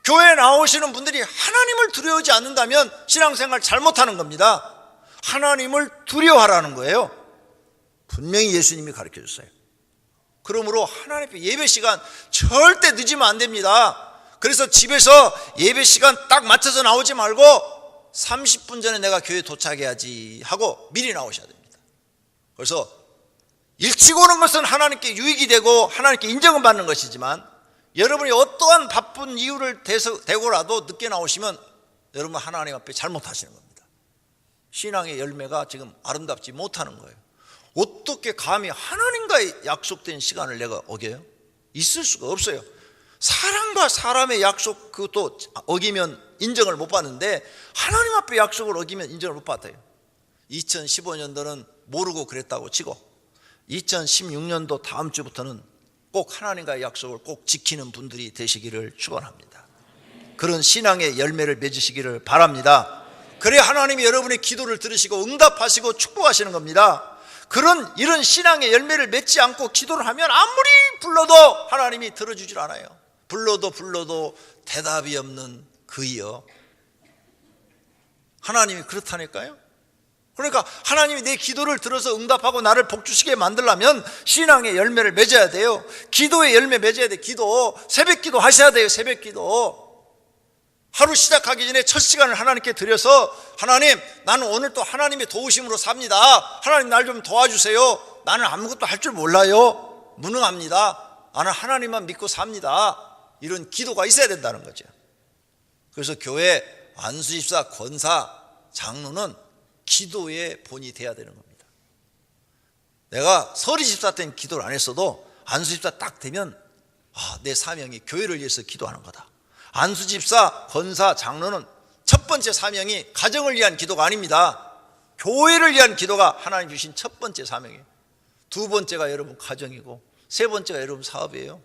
교회에 나오시는 분들이 하나님을 두려워하지 않는다면 신앙생활 잘못하는 겁니다. 하나님을 두려워하라는 거예요. 분명히 예수님이 가르쳐 줬어요. 그러므로 하나님 앞에 예배 시간 절대 늦으면 안 됩니다. 그래서 집에서 예배 시간 딱 맞춰서 나오지 말고 30분 전에 내가 교회에 도착해야지 하고 미리 나오셔야 됩니다. 그래서 일찍 오는 것은 하나님께 유익이 되고 하나님께 인정은 받는 것이지만 여러분이 어떠한 바쁜 이유를 대고라도 늦게 나오시면 여러분 하나님 앞에 잘못하시는 겁니다. 신앙의 열매가 지금 아름답지 못하는 거예요. 어떻게 감히 하나님과의 약속된 시간을 내가 어겨요? 있을 수가 없어요. 사람과 사람의 약속 그것도 어기면 인정을 못 받는데 하나님 앞에 약속을 어기면 인정을 못 받아요. 2015년도는 모르고 그랬다고 치고 2016년도 다음 주부터는 꼭 하나님과의 약속을 꼭 지키는 분들이 되시기를 축원합니다. 그런 신앙의 열매를 맺으시기를 바랍니다. 그래야 하나님이 여러분의 기도를 들으시고 응답하시고 축복하시는 겁니다. 이런 신앙의 열매를 맺지 않고 기도를 하면 아무리 불러도 하나님이 들어주질 않아요. 불러도 대답이 없는 그이여. 하나님이 그렇다니까요. 그러니까 하나님이 내 기도를 들어서 응답하고 나를 복주시게 만들려면 신앙의 열매를 맺어야 돼요. 기도의 열매 맺어야 돼. 기도, 새벽 기도 하셔야 돼요. 새벽 기도. 하루 시작하기 전에 첫 시간을 하나님께 드려서 하나님, 나는 오늘 또 하나님의 도우심으로 삽니다. 하나님 날 좀 도와주세요. 나는 아무것도 할 줄 몰라요. 무능합니다. 나는 하나님만 믿고 삽니다. 이런 기도가 있어야 된다는 거죠. 그래서 교회 안수집사, 권사, 장로는 기도의 본이 돼야 되는 겁니다. 내가 서리집사 때는 기도를 안 했어도 안수집사 딱 되면 내 사명이 교회를 위해서 기도하는 거다. 안수집사, 권사, 장로는 첫 번째 사명이 가정을 위한 기도가 아닙니다. 교회를 위한 기도가 하나님 주신 첫 번째 사명이에요. 두 번째가 여러분 가정이고 세 번째가 여러분 사업이에요.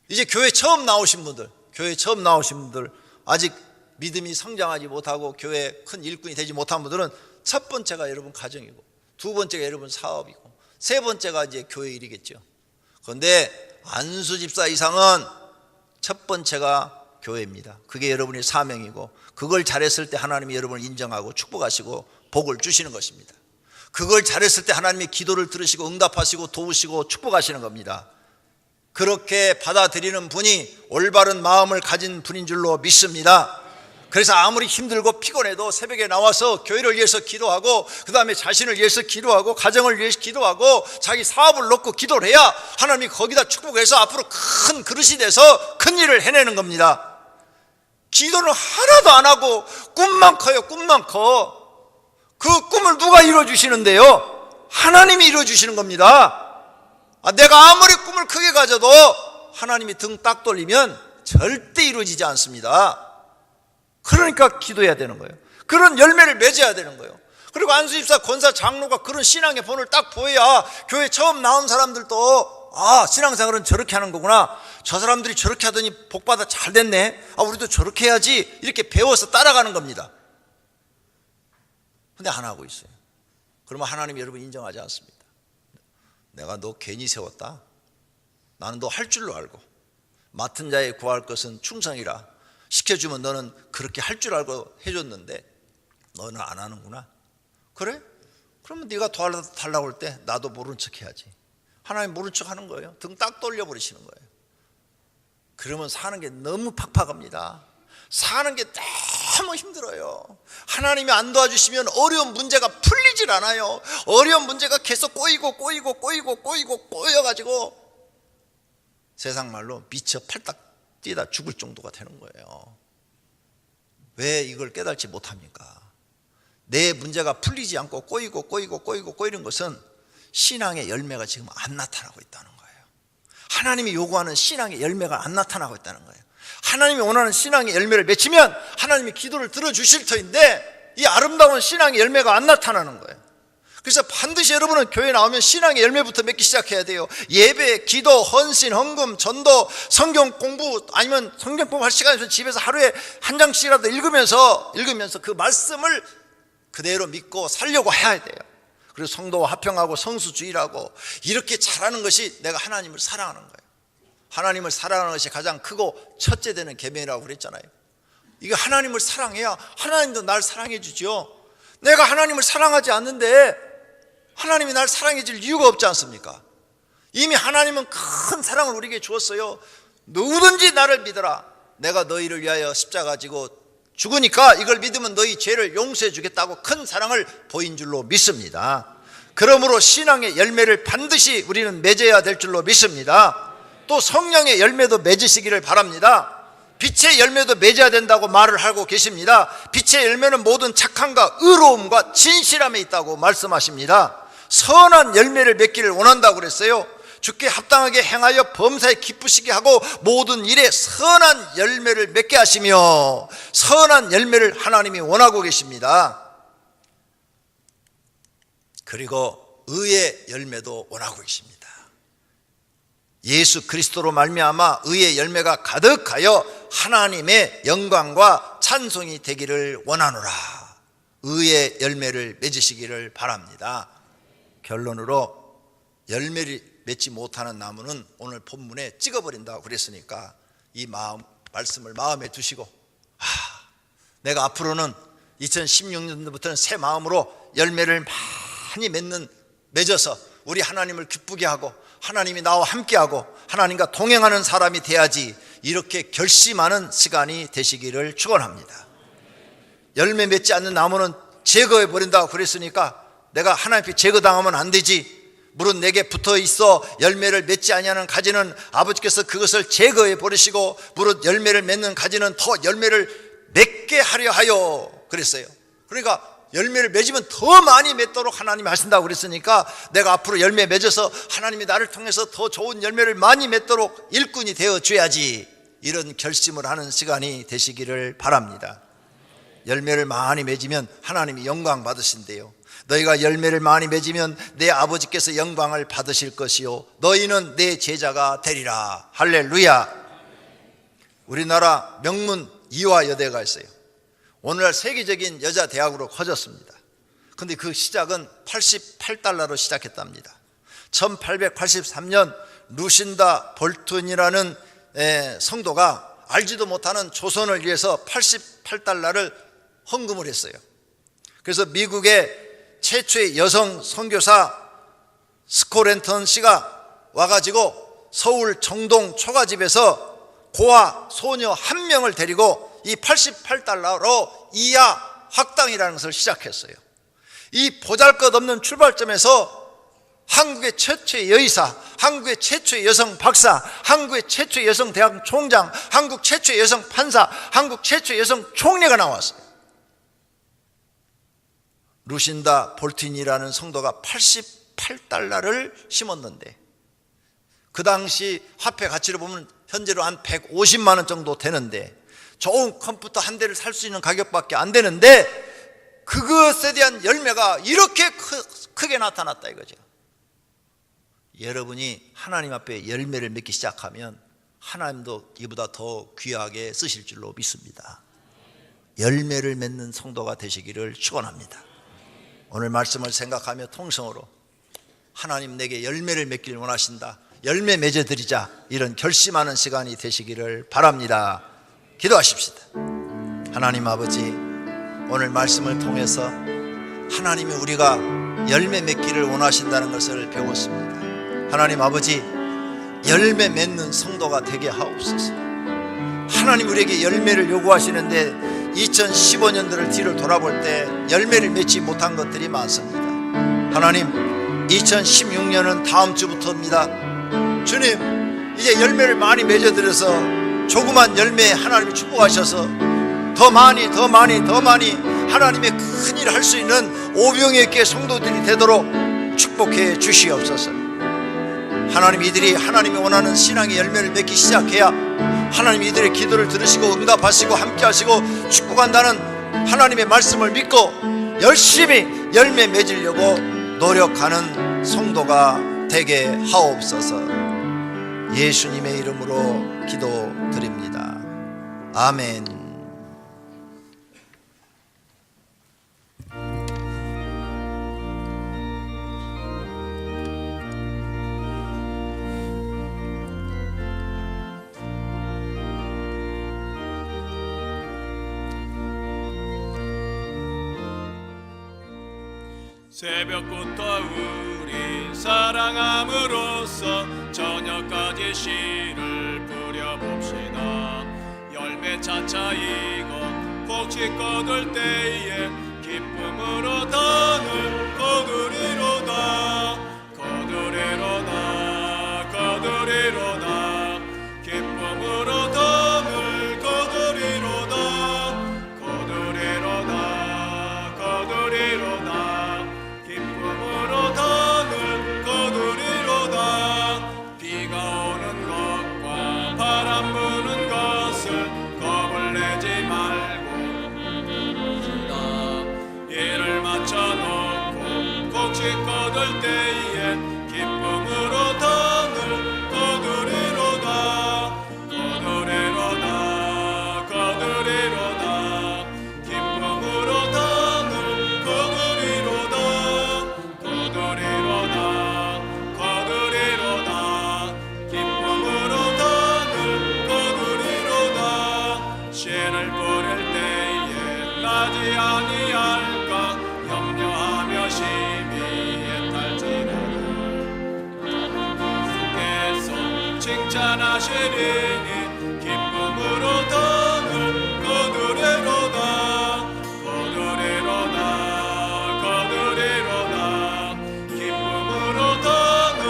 이제 교회 처음 나오신 분들 아직 믿음이 성장하지 못하고 교회에 큰 일꾼이 되지 못한 분들은 첫 번째가 여러분 가정이고 두 번째가 여러분 사업이고 세 번째가 이제 교회 일이겠죠. 그런데 안수집사 이상은 첫 번째가 교회입니다. 그게 여러분의 사명이고 그걸 잘했을 때 하나님이 여러분을 인정하고 축복하시고 복을 주시는 것입니다. 그걸 잘했을 때 하나님이 기도를 들으시고 응답하시고 도우시고 축복하시는 겁니다. 그렇게 받아들이는 분이 올바른 마음을 가진 분인 줄로 믿습니다. 그래서 아무리 힘들고 피곤해도 새벽에 나와서 교회를 위해서 기도하고 그 다음에 자신을 위해서 기도하고 가정을 위해서 기도하고 자기 사업을 놓고 기도를 해야 하나님이 거기다 축복해서 앞으로 큰 그릇이 돼서 큰 일을 해내는 겁니다. 기도는 하나도 안 하고 꿈만 커요. 꿈만 커. 그 꿈을 누가 이루어주시는데요? 하나님이 이루어주시는 겁니다. 내가 아무리 꿈을 크게 가져도 하나님이 등 딱 돌리면 절대 이루어지지 않습니다. 그러니까 기도해야 되는 거예요. 그런 열매를 맺어야 되는 거예요. 그리고 안수집사, 권사, 장로가 그런 신앙의 본을 딱 보여야 교회 처음 나온 사람들도 신앙생활은 저렇게 하는 거구나. 저 사람들이 저렇게 하더니 복받아 잘 됐네. 우리도 저렇게 해야지. 이렇게 배워서 따라가는 겁니다. 근데 안 하고 있어요. 그러면 하나님이 여러분 인정하지 않습니다. 내가 너 괜히 세웠다. 나는 너 할 줄로 알고 맡은 자에 구할 것은 충성이라. 시켜주면 너는 그렇게 할 줄 알고 해줬는데 너는 안 하는구나. 그래? 그러면 네가 도와달라고 할 때 나도 모른 척 해야지. 하나님 모른 척 하는 거예요. 등 딱 돌려버리시는 거예요. 그러면 사는 게 너무 팍팍합니다. 사는 게 너무 힘들어요. 하나님이 안 도와주시면 어려운 문제가 풀리질 않아요. 어려운 문제가 계속 꼬여가지고 세상 말로 미쳐 팔딱 뛰다 죽을 정도가 되는 거예요. 왜 이걸 깨닫지 못합니까? 내 문제가 풀리지 않고 꼬이는 것은 신앙의 열매가 지금 안 나타나고 있다는 거예요. 하나님이 요구하는 신앙의 열매가 안 나타나고 있다는 거예요. 하나님이 원하는 신앙의 열매를 맺히면 하나님이 기도를 들어주실 터인데 이 아름다운 신앙의 열매가 안 나타나는 거예요. 그래서 반드시 여러분은 교회 나오면 신앙의 열매부터 맺기 시작해야 돼요. 예배, 기도, 헌신, 헌금, 전도, 성경 공부, 아니면 성경 공부 할 시간이 있으면 집에서 하루에 한 장씩이라도 읽으면서 그 말씀을 그대로 믿고 살려고 해야 돼요. 그리고 성도와 화평하고 성수주의라고 이렇게 잘하는 것이 내가 하나님을 사랑하는 거예요. 하나님을 사랑하는 것이 가장 크고 첫째 되는 계명이라고 그랬잖아요. 이게 하나님을 사랑해야 하나님도 날 사랑해 주죠. 내가 하나님을 사랑하지 않는데 하나님이 날 사랑해 줄 이유가 없지 않습니까? 이미 하나님은 큰 사랑을 우리에게 주었어요. 누구든지 나를 믿어라. 내가 너희를 위하여 십자가 지고 죽으니까 이걸 믿으면 너희 죄를 용서해 주겠다고 큰 사랑을 보인 줄로 믿습니다. 그러므로 신앙의 열매를 반드시 우리는 맺어야 될 줄로 믿습니다. 또 성령의 열매도 맺으시기를 바랍니다. 빛의 열매도 맺어야 된다고 말을 하고 계십니다. 빛의 열매는 모든 착함과 의로움과 진실함에 있다고 말씀하십니다. 선한 열매를 맺기를 원한다고 그랬어요. 주께 합당하게 행하여 범사에 기쁘시게 하고 모든 일에 선한 열매를 맺게 하시며 선한 열매를 하나님이 원하고 계십니다. 그리고 의의 열매도 원하고 계십니다. 예수 그리스도로 말미암아 의의 열매가 가득하여 하나님의 영광과 찬송이 되기를 원하노라. 의의 열매를 맺으시기를 바랍니다. 결론으로 열매를 맺지 못하는 나무는 오늘 본문에 찍어버린다고 그랬으니까 이 말씀을 마음에 두시고 내가 앞으로는 2016년도부터는 새 마음으로 열매를 많이 맺어서 우리 하나님을 기쁘게 하고 하나님이 나와 함께하고 하나님과 동행하는 사람이 돼야지, 이렇게 결심하는 시간이 되시기를 축원합니다. 열매 맺지 않는 나무는 제거해 버린다고 그랬으니까 내가 하나님 앞에 제거당하면 안 되지. 물은 내게 붙어 있어 열매를 맺지 아니하는 가지는 아버지께서 그것을 제거해 버리시고 무릇 열매를 맺는 가지는 더 열매를 맺게 하려 하여 그랬어요. 그러니까 열매를 맺으면 더 많이 맺도록 하나님이 하신다고 그랬으니까 내가 앞으로 열매 맺어서 하나님이 나를 통해서 더 좋은 열매를 많이 맺도록 일꾼이 되어줘야지, 이런 결심을 하는 시간이 되시기를 바랍니다. 열매를 많이 맺으면 하나님이 영광 받으신대요. 너희가 열매를 많이 맺으면 내 아버지께서 영광을 받으실 것이요 너희는 내 제자가 되리라. 할렐루야. 우리나라 명문 이화여대가 있어요. 오늘날 세계적인 여자 대학으로 커졌습니다. 근데 그 시작은 $88로 시작했답니다. 1883년 루신다 볼튼이라는 성도가 알지도 못하는 조선을 위해서 $88를 헌금을 했어요. 그래서 미국의 최초의 여성 선교사 스코렌턴 씨가 와가지고 서울 정동 초가집에서 고아 소녀 1명을 데리고 이 $88로 이하 학당이라는 것을 시작했어요. 이 보잘것없는 출발점에서 한국의 최초의 여의사, 한국의 최초의 여성 박사, 한국의 최초의 여성 대학 총장, 한국 최초의 여성 판사, 한국 최초의 여성 총리가 나왔어요. 루신다 볼튼이라는 성도가 $88를 심었는데 그 당시 화폐 가치로 보면 현재로 한 150만 원 정도 되는데 좋은 컴퓨터 한 대를 살 수 있는 가격밖에 안 되는데 그것에 대한 열매가 이렇게 크게 나타났다 이거죠. 여러분이 하나님 앞에 열매를 맺기 시작하면 하나님도 이보다 더 귀하게 쓰실 줄로 믿습니다. 열매를 맺는 성도가 되시기를 축원합니다. 오늘 말씀을 생각하며 통성으로 하나님 내게 열매를 맺기를 원하신다, 열매 맺어드리자, 이런 결심하는 시간이 되시기를 바랍니다. 기도하십시다. 하나님 아버지, 오늘 말씀을 통해서 하나님이 우리가 열매 맺기를 원하신다는 것을 배웠습니다. 하나님 아버지, 열매 맺는 성도가 되게 하옵소서. 하나님 우리에게 열매를 요구하시는데 2015년도를 뒤를 돌아볼 때 열매를 맺지 못한 것들이 많습니다. 하나님, 2016년은 다음 주부터입니다. 주님, 이제 열매를 많이 맺어드려서 조그만 열매 하나님이 축복하셔서 더 많이 하나님의 큰 일을 할 수 있는 오병이어 있게 성도들이 되도록 축복해 주시옵소서. 하나님, 이들이 하나님이 원하는 신앙의 열매를 맺기 시작해야 하나님 이들의 기도를 들으시고 응답하시고 함께 하시고 축복한다는 하나님의 말씀을 믿고 열심히 열매 맺으려고 노력하는 성도가 되게 하옵소서. 예수님의 이름으로 기도드립니다. 아멘. 새벽부터 우리 사랑함으로써 저녁까지 씨를 뿌려봅시다. 열매 차차이고 곡식 거둘 때에 기쁨으로 단을 거두리로다. 기쁨으로 단을 거두리로다. 기쁨으로 단을 거두리로다. 비가 오는 것과 바람 부는 것을 겁을 내지 말고 일을 마쳐놓고 곡식 거둘 때에 기쁨으로 단을 거두리로다. 기쁨으로 단을 거두리로다. 기쁨으로 단을 거두리로다. 씨를 뿌릴 때에 나지 아니할까 염려하며 심히 애탈지라도 주께서 칭찬하시리니 기쁨으로 단을 거두리로다. 기쁨으로 단을 거두리로다. 기쁨으로 단을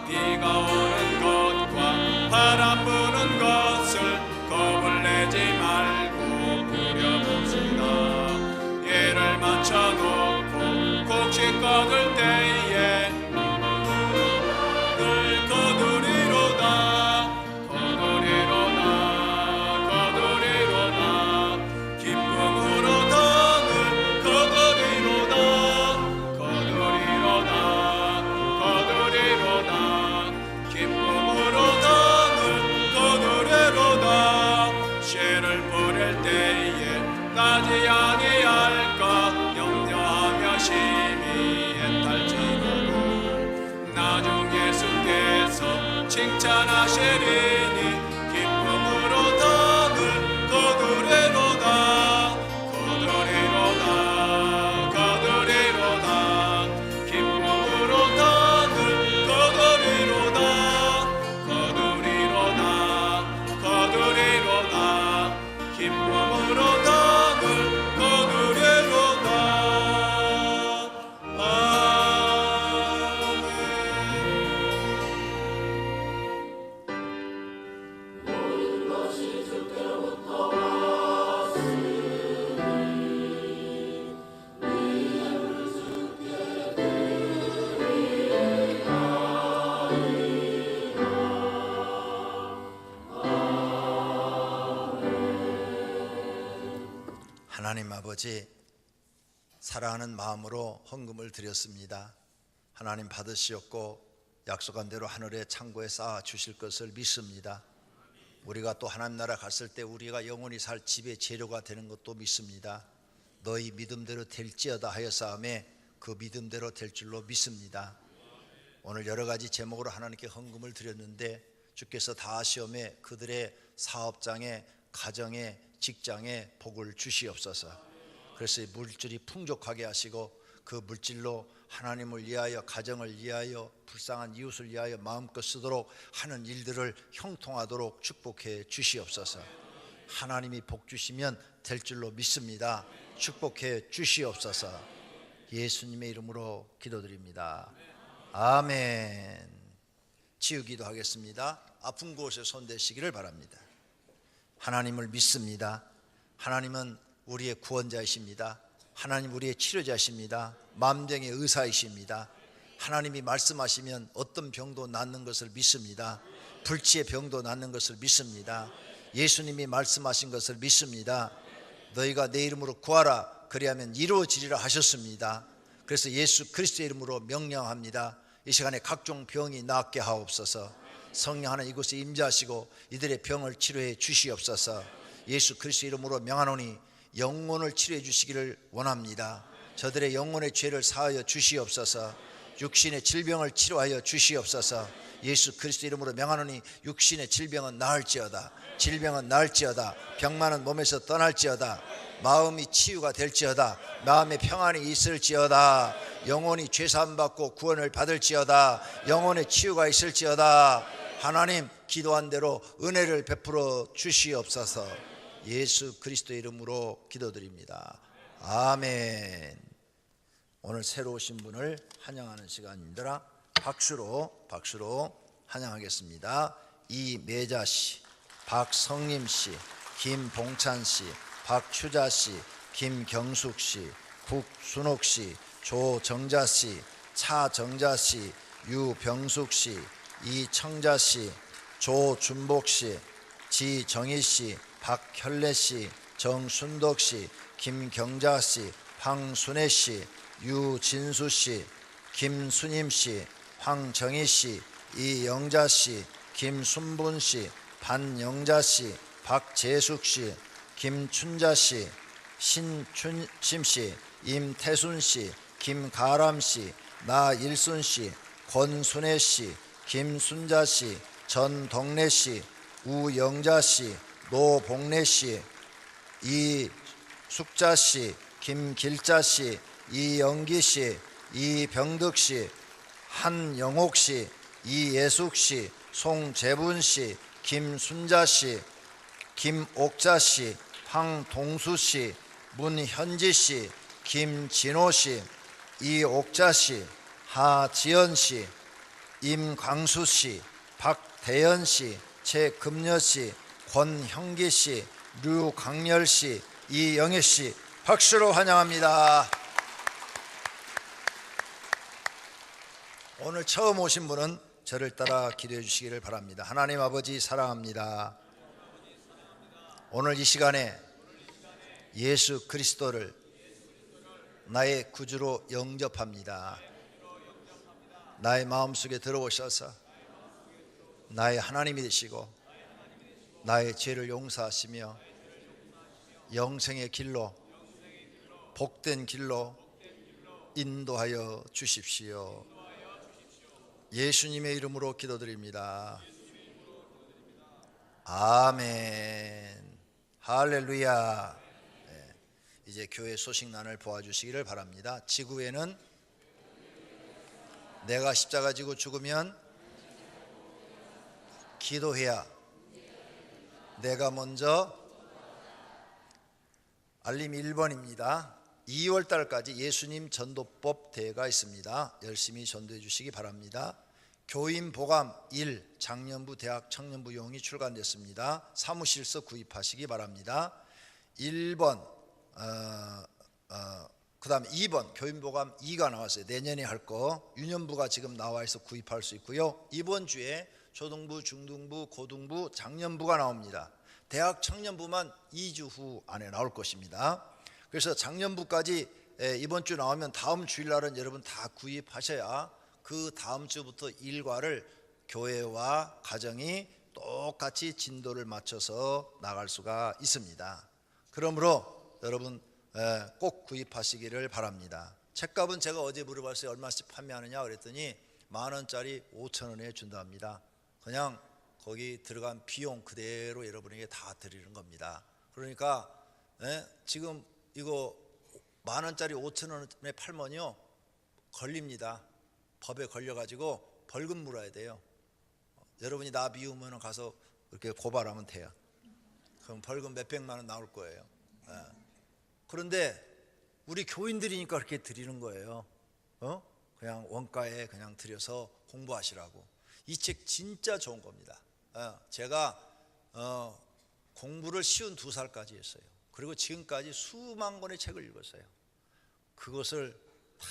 비가 오는 것과 바람 부는 것을 겁을 내지 말고 뿌려봅시다. 예를 맞춰놓고 곡식 거둘 때에 늘 거두리로다. 기쁨으로 단을 거두리로다. 기쁨으로 단을 거두리로다. 씨를 뿌릴 때에 나지 아니할까 염려하며 심히 애탈지라도 나중 예수께서 칭찬하시리니 기쁨으로 단을 거두리로다. 기쁨으로 단을 거두리로다. 기쁨으로 단을 거두리로다. 아멘. 아버지, 사랑하는 마음으로 헌금을 드렸습니다. 하나님 받으시었고 약속한 대로 하늘의 창고에 쌓아 주실 것을 믿습니다. 우리가 또 하나님 나라 갔을 때 우리가 영원히 살 집의 재료가 되는 것도 믿습니다. 너희 믿음대로 될지어다 하였사오매 그 믿음대로 될 줄로 믿습니다. 오늘 여러 가지 제목으로 하나님께 헌금을 드렸는데 주께서 다 아시오매 그들의 사업장에, 가정에, 직장에 복을 주시옵소서. 그래서 물질이 풍족하게 하시고 그 물질로 하나님을 위하여, 가정을 위하여, 불쌍한 이웃을 위하여 마음껏 쓰도록 하는 일들을 형통하도록 축복해 주시옵소서. 하나님이 복 주시면 될 줄로 믿습니다. 축복해 주시옵소서. 예수님의 이름으로 기도드립니다. 아멘. 치유기도 하겠습니다. 아픈 곳에 손대시기를 바랍니다. 하나님을 믿습니다. 하나님은 우리의 구원자이십니다. 하나님 우리의 치료자이십니다. 만병의 의사이십니다. 하나님이 말씀하시면 어떤 병도 낫는 것을 믿습니다. 불치의 병도 낫는 것을 믿습니다. 예수님이 말씀하신 것을 믿습니다. 너희가 내 이름으로 구하라 그리하면 이루어지리라 하셨습니다. 그래서 예수 그리스도의 이름으로 명령합니다. 이 시간에 각종 병이 낫게 하옵소서. 성령 하나 이곳에 임재하시고 이들의 병을 치료해 주시옵소서. 예수 그리스도의 이름으로 명하노니 영혼을 치료해 주시기를 원합니다. 저들의 영혼의 죄를 사하여 주시옵소서. 육신의 질병을 치료하여 주시옵소서. 예수 그리스도 이름으로 명하노니 육신의 질병은 나을지어다. 질병은 나을지어다. 병만은 몸에서 떠날지어다. 마음이 치유가 될지어다. 마음의 평안이 있을지어다. 영혼이 죄사함 받고 구원을 받을지어다. 영혼의 치유가 있을지어다. 하나님 기도한 대로 은혜를 베풀어 주시옵소서. 예수 그리스도의 이름으로 기도드립니다. 아멘. 오늘 새로 오신 분을 환영하는 시간입니다. 박수로 환영하겠습니다. 이매자씨, 박성림씨, 김봉찬씨, 박추자씨, 김경숙씨, 국순옥씨, 조정자씨, 차정자씨, 유병숙씨, 이청자씨, 조준복씨, 지정희씨, 박현래씨, 정순덕씨, 김경자씨, 황순애씨, 유진수씨, 김순임씨, 황정희씨, 이영자씨, 김순분씨, 반영자씨, 박재숙씨, 김춘자씨, 신춘심씨, 임태순씨, 김가람씨, 나일순씨, 권순애씨, 김순자씨, 전덕래씨, 우영자씨, 노복래씨, 이숙자씨, 김길자씨, 이영기씨, 이병득씨, 한영옥씨, 이예숙씨, 송재분씨, 김순자씨, 김옥자씨, 황동수씨, 문현지씨, 김진호씨, 이옥자씨, 하지연씨, 임광수씨, 박대연씨, 최금여씨, 권형기씨, 류강렬씨, 이영애씨 박수로 환영합니다. 오늘 처음 오신 분은 저를 따라 기도해 주시기를 바랍니다. 하나님 아버지 사랑합니다. 오늘 이 시간에 예수 그리스도를 나의 구주로 영접합니다. 나의 마음속에 들어오셔서 나의 하나님이 되시고 나의 죄를 용서하시며 영생의 길로, 복된 길로 인도하여 주십시오. 예수님의 이름으로 기도드립니다. 아멘. 할렐루야. 네, 이제 교회 소식란을 보아주시기를 바랍니다. 지구에는 내가 십자가 지고 죽으면 기도해야 내가 먼저. 알림 1번입니다. 2월 달까지 예수님 전도법 대회가 있습니다. 열심히 전도해 주시기 바랍니다. 교인 보감 1 장년부 대학 청년부용이 출간됐습니다. 사무실서 구입하시기 바랍니다. 1번 그 다음에 2번 교인 보감 2가 나왔어요. 내년에 할 거 유년부가 지금 나와 있어 구입할 수 있고요. 이번 주에 초등부, 중등부, 고등부, 장년부가 나옵니다. 대학 청년부만 2주 후 안에 나올 것입니다. 그래서 작년부까지 이번 주 나오면 다음 주일날은 여러분 다 구입하셔야 그 다음 주부터 일과를 교회와 가정이 똑같이 진도를 맞춰서 나갈 수가 있습니다. 그러므로 여러분 꼭 구입하시기를 바랍니다. 책값은 제가 어제 물어봤어요. 얼마씩 판매하느냐 그랬더니 10,000원짜리 5,000원에 준다 합니다. 그냥 거기 들어간 비용 그대로 여러분에게 다 드리는 겁니다. 그러니까 지금 이거 10,000원짜리 5,000원에 팔면요 걸립니다. 법에 걸려가지고 벌금 물어야 돼요. 여러분이 나 미우면 가서 그렇게 고발하면 돼요. 그럼 벌금 몇백만 원 나올 거예요. 그런데 우리 교인들이니까 그렇게 드리는 거예요. 그냥 원가에 그냥 드려서 공부하시라고. 이 책 진짜 좋은 겁니다. 제가 공부를 52살까지 했어요. 그리고 지금까지 수만 권의 책을 읽었어요. 그것을 다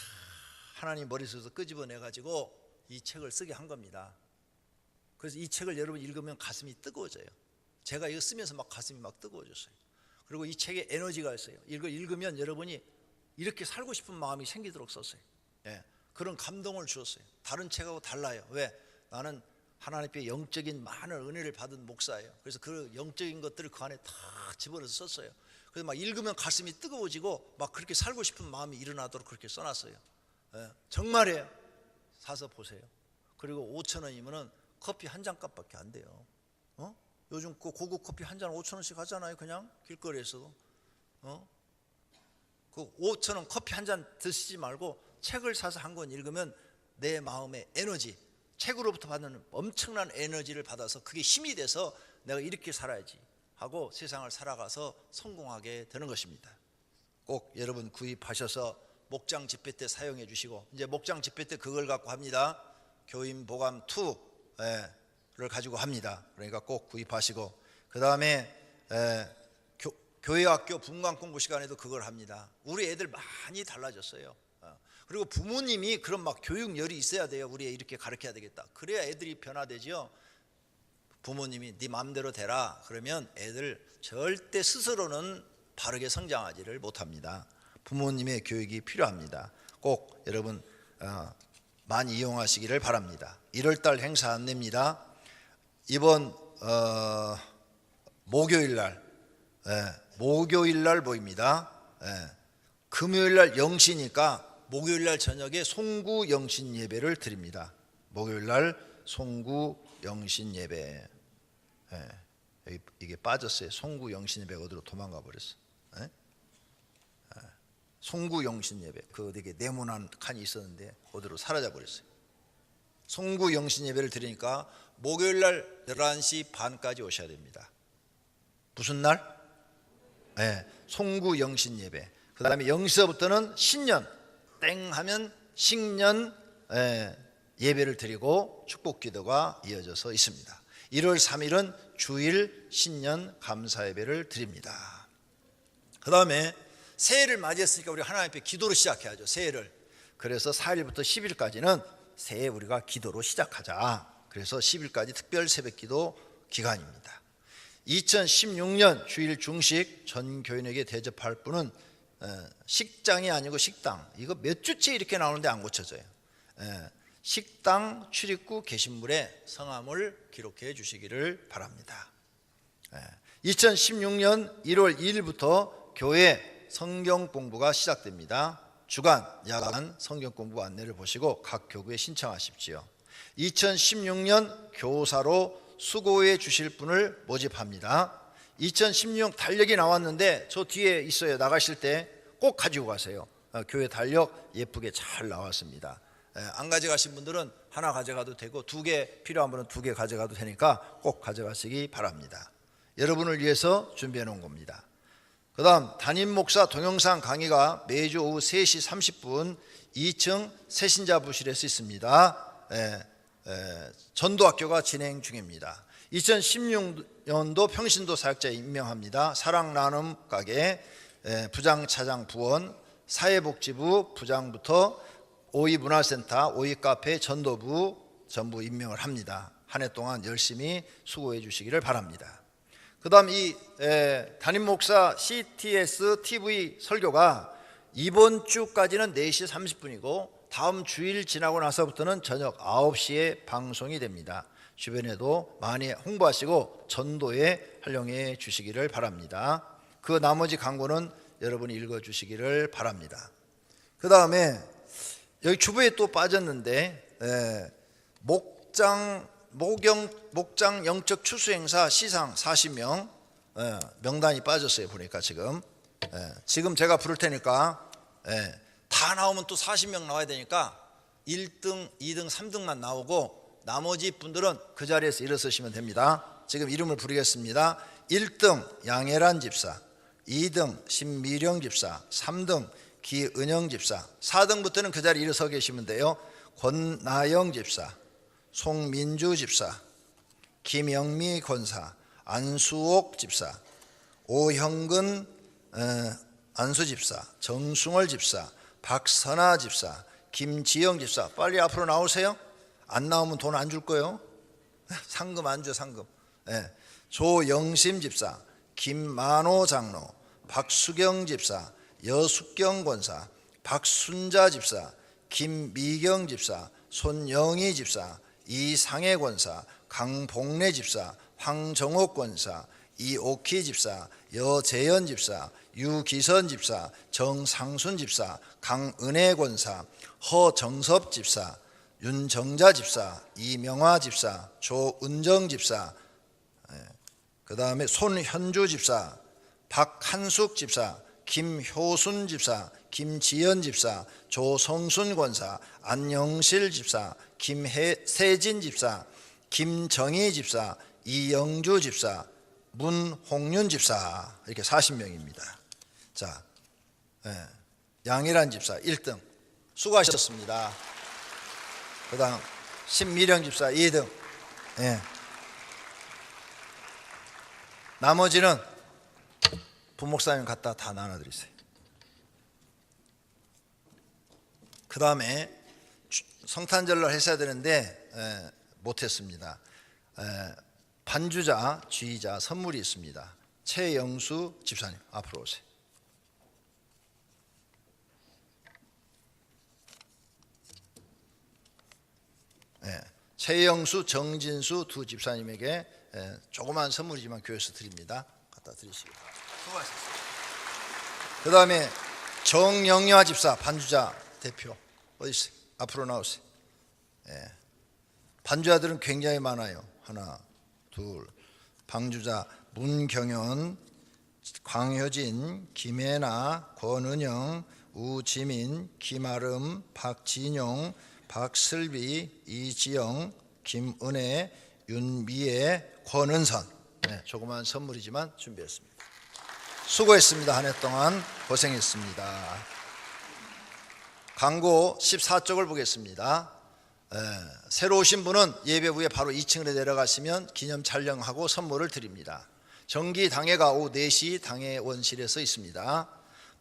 하나님 머릿속에서 끄집어내 가지고 이 책을 쓰게 한 겁니다. 그래서 이 책을 여러분 읽으면 가슴이 뜨거워져요. 제가 이거 쓰면서 막 가슴이 막 뜨거워졌어요. 그리고 이 책에 에너지가 있어요. 이거 읽으면 여러분이 이렇게 살고 싶은 마음이 생기도록 썼어요. 그런 감동을 주었어요. 다른 책하고 달라요. 왜? 나는 하나님께 영적인 많은 은혜를 받은 목사예요. 그래서 그 영적인 것들을 그 안에 다 집어넣어서 썼어요. 그래서 막 읽으면 가슴이 뜨거워지고 막 그렇게 살고 싶은 마음이 일어나도록 그렇게 써놨어요. 정말이에요. 사서 보세요. 그리고 5,000원이면은 커피 한 잔 값밖에 안 돼요. 요즘 그 고급 커피 한 잔 5,000원씩 하잖아요. 그냥 길거리에서도. 그 5,000원 커피 한 잔 드시지 말고 책을 사서 한 권 읽으면 내 마음의 에너지, 책으로부터 받는 엄청난 에너지를 받아서 그게 힘이 돼서 내가 이렇게 살아야지 하고 세상을 살아가서 성공하게 되는 것입니다. 꼭 여러분 구입하셔서 목장 집회 때 사용해 주시고, 이제 목장 집회 때 그걸 갖고 합니다. 교인 보감 2를 가지고 합니다. 그러니까 꼭 구입하시고, 그 다음에 교회 학교 분강 공부 시간에도 그걸 합니다. 우리 애들 많이 달라졌어요. 그리고 부모님이 그런 막 교육열이 있어야 돼요. 우리 애 이렇게 가르쳐야 되겠다. 그래야 애들이 변화되죠. 부모님이 네 마음대로 되라 그러면 애들 절대 스스로는 바르게 성장하지를 못합니다. 부모님의 교육이 필요합니다. 꼭 여러분 많이 이용하시기를 바랍니다. 1월달 행사 안내입니다. 이번 목요일날 모입니다. 금요일날 영시니까 목요일날 저녁에 송구 영신 예배를 드립니다. 목요일날 송구 영신 예배. 이게 빠졌어요. 송구 영신 예배가 어디로 도망가 버렸어. 송구 영신 예배. 그 되게 네모난 칸이 있었는데 어디로 사라져 버렸어요. 송구 영신 예배를 드리니까 목요일날 11시 반까지 오셔야 됩니다. 무슨 날? 송구 영신 예배. 그 다음에 영시서부터는 신년 땡 하면 신년 예배를 드리고 축복 기도가 이어져서 있습니다. 1월 3일은 주일 신년 감사 예배를 드립니다. 그 다음에 새해를 맞이했으니까 우리 하나님 앞에 기도로 시작해야죠. 새해를. 그래서 4일부터 10일까지는 새해 우리가 기도로 시작하자. 그래서 10일까지 특별 새벽 기도 기간입니다. 2016년 주일 중식 전 교인에게 대접할 분은 식장이 아니고 식당. 이거 몇 주째 이렇게 나오는데 안 고쳐져요. 식당 출입구 게시물에 성함을 기록해 주시기를 바랍니다. 2016년 1월 2일부터 교회 성경 공부가 시작됩니다. 주간, 야간 성경 공부 안내를 보시고 각 교구에 신청하십시오. 2016년 교사로 수고해 주실 분을 모집합니다. 2016 달력이 나왔는데 저 뒤에 있어요. 나가실 때 꼭 가지고 가세요. 교회 달력 예쁘게 잘 나왔습니다. 안 가져가신 분들은 하나 가져가도 되고 2개 필요한 분은 2개 가져가도 되니까 꼭 가져가시기 바랍니다. 여러분을 위해서 준비해 놓은 겁니다. 그 다음 담임 목사 동영상 강의가 매주 오후 3시 30분 2층 새신자부실에서 있습니다. 전도학교가 진행 중입니다. 2016년도 평신도 사역자 임명합니다. 사랑 나눔 가게 부장 차장 부원 사회복지부 부장부터 오이 문화센터 오이 카페 전도부 전부 임명을 합니다. 한 해 동안 열심히 수고해 주시기를 바랍니다. 그다음 이 담임 목사 CTS TV 설교가 이번 주까지는 4시 30분이고 다음 주일 지나고 나서부터는 저녁 9시에 방송이 됩니다. 주변에도 많이 홍보하시고 전도에 활용해 주시기를 바랍니다. 그 나머지 광고는 여러분이 읽어주시기를 바랍니다. 그 다음에 여기 주부에 또 빠졌는데 목장 영적 추수행사 시상 40명 명단이 빠졌어요. 보니까 지금 제가 부를 테니까 다 나오면 또 40명 나와야 되니까 1등, 2등, 3등만 나오고 나머지 분들은 그 자리에서 일어서시면 됩니다. 지금 이름을 부르겠습니다. 1등 양혜란 집사, 2등 신미령 집사, 3등 기은영 집사, 4등부터는 그 자리에 일어서 계시면 돼요. 권나영 집사, 송민주 집사, 김영미 권사, 안수옥 집사, 오형근 안수 집사, 정승월 집사, 박선아 집사, 김지영 집사. 빨리 앞으로 나오세요. 안 나오면 돈 안 줄 거예요. 상금 안 줘, 상금. 조영심 집사, 김만호 장로, 박수경 집사, 여숙경 권사, 박순자 집사, 김미경 집사, 손영희 집사, 이상해 권사, 강봉래 집사, 황정옥 권사, 이옥희 집사, 여재현 집사, 유기선 집사, 정상순 집사, 강은혜 권사, 허정섭 집사, 윤정자 집사, 이명화 집사, 조은정 집사, 그 다음에 손현주 집사, 박한숙 집사, 김효순 집사, 김지연 집사, 조성순 권사, 안영실 집사, 김세진 집사, 김정희 집사, 이영주 집사, 문홍윤 집사. 이렇게 40명입니다. 자, 양일환 집사 1등 수고하셨습니다. 그 다음 신미령 집사 2등. 나머지는 부목사님 갖다 다 나눠드리세요. 그 다음에 성탄절로 했어야 되는데 못했습니다. 반주자, 주의자 선물이 있습니다. 최영수 집사님 앞으로 오세요. 최영수, 정진수 두 집사님에게 조그만 선물이지만 교회에서 드립니다. 갖다 드리시기 바랍니다. 수고하셨습니다. 그 다음에 정영야 집사 반주자 대표 어디 있어요? 앞으로 나오세요. 반주자들은 굉장히 많아요. 하나, 둘. 방주자 문경현, 광효진, 김혜나, 권은영, 우지민, 김아름, 박진용, 박슬비, 이지영, 김은혜, 윤미애, 권은선. 조그만 선물이지만 준비했습니다. 수고했습니다. 한 해 동안 고생했습니다. 광고 14쪽을 보겠습니다. 새로 오신 분은 예배 후에 바로 2층으로 내려가시면 기념 촬영하고 선물을 드립니다. 정기 당회가 오후 4시 당회원실에서 있습니다.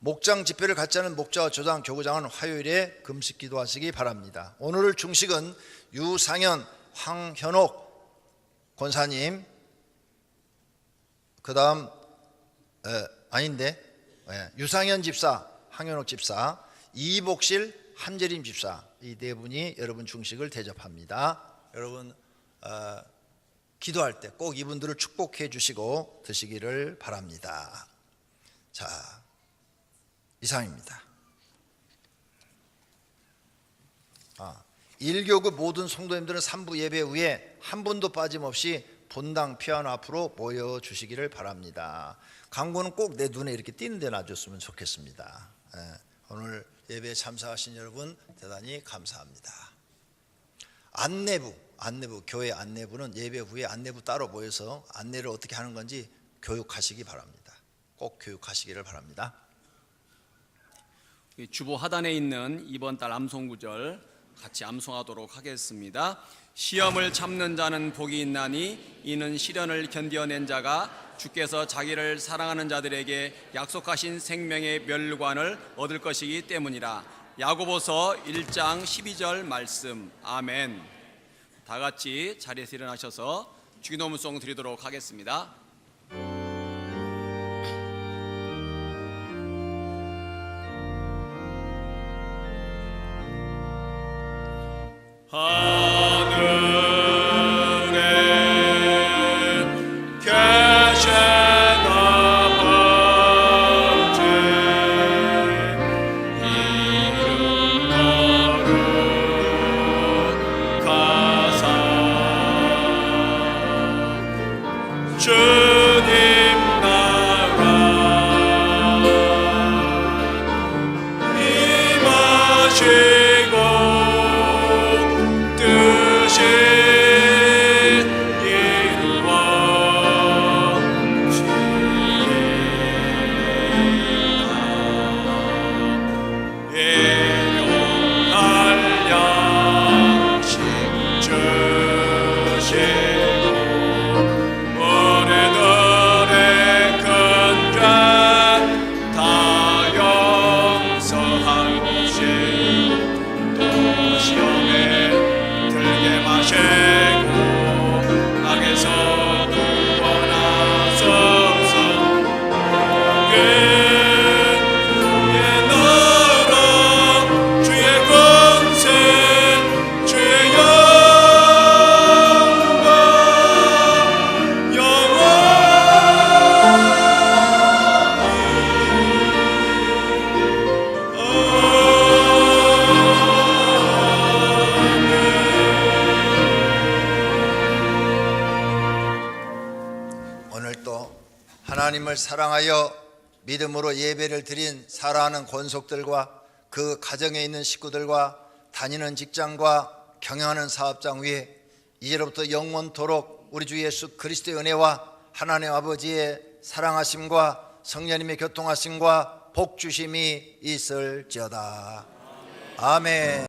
목장 집회를 갖지 않은 목자와 조장, 교구장은 화요일에 금식 기도하시기 바랍니다. 오늘 중식은 유상현, 황현옥 권사님, 그 다음 유상현 집사, 황현옥 집사, 이복실, 한재림 집사, 이 네 분이 여러분 중식을 대접합니다. 여러분 기도할 때 꼭 이분들을 축복해 주시고 드시기를 바랍니다. 자, 이상입니다. 1교구 모든 성도님들은 3부 예배 후에 한 분도 빠짐없이 본당 피아노 앞으로 모여주시기를 바랍니다. 광고는 꼭 내 눈에 이렇게 띄는 데 놔줬으면 좋겠습니다. 오늘 예배에 참석하신 여러분 대단히 감사합니다. 안내부, 교회 안내부는 예배 후에 안내부 따로 모여서 안내를 어떻게 하는 건지 교육하시기 바랍니다. 꼭 교육하시기를 바랍니다. 주보 하단에 있는 이번 달 암송구절 같이 암송하도록 하겠습니다. 시험을 참는 자는 복이 있나니 이는 시련을 견뎌낸 자가 주께서 자기를 사랑하는 자들에게 약속하신 생명의 멸관을 얻을 것이기 때문이라. 야고보서 1장 12절 말씀. 아멘. 다 같이 자리에서 일어나셔서 주기도문송 드리도록 하겠습니다. 하늘에 계신 아버지 이름 거룩하사 주님 나라 임하시고 뜻이 이루어지이다. 일용할 양식 주시고 우리들의 큰 죄 다 용서하시고 또 시험에 들게 마시고 악에서 구원하소서. 주의 나라 주의 권세 주의 영광 오늘도 하나님을 사랑하여 믿음으로 예배를 드린 사랑하는 권속들과 그 가정에 있는 식구들과 다니는 직장과 경영하는 사업장 위에 이제로부터 영원토록 우리 주 예수 그리스도의 은혜와 하나님 아버지의 사랑하심과 성령님의 교통하심과 복 주심이 있을지어다. 아멘.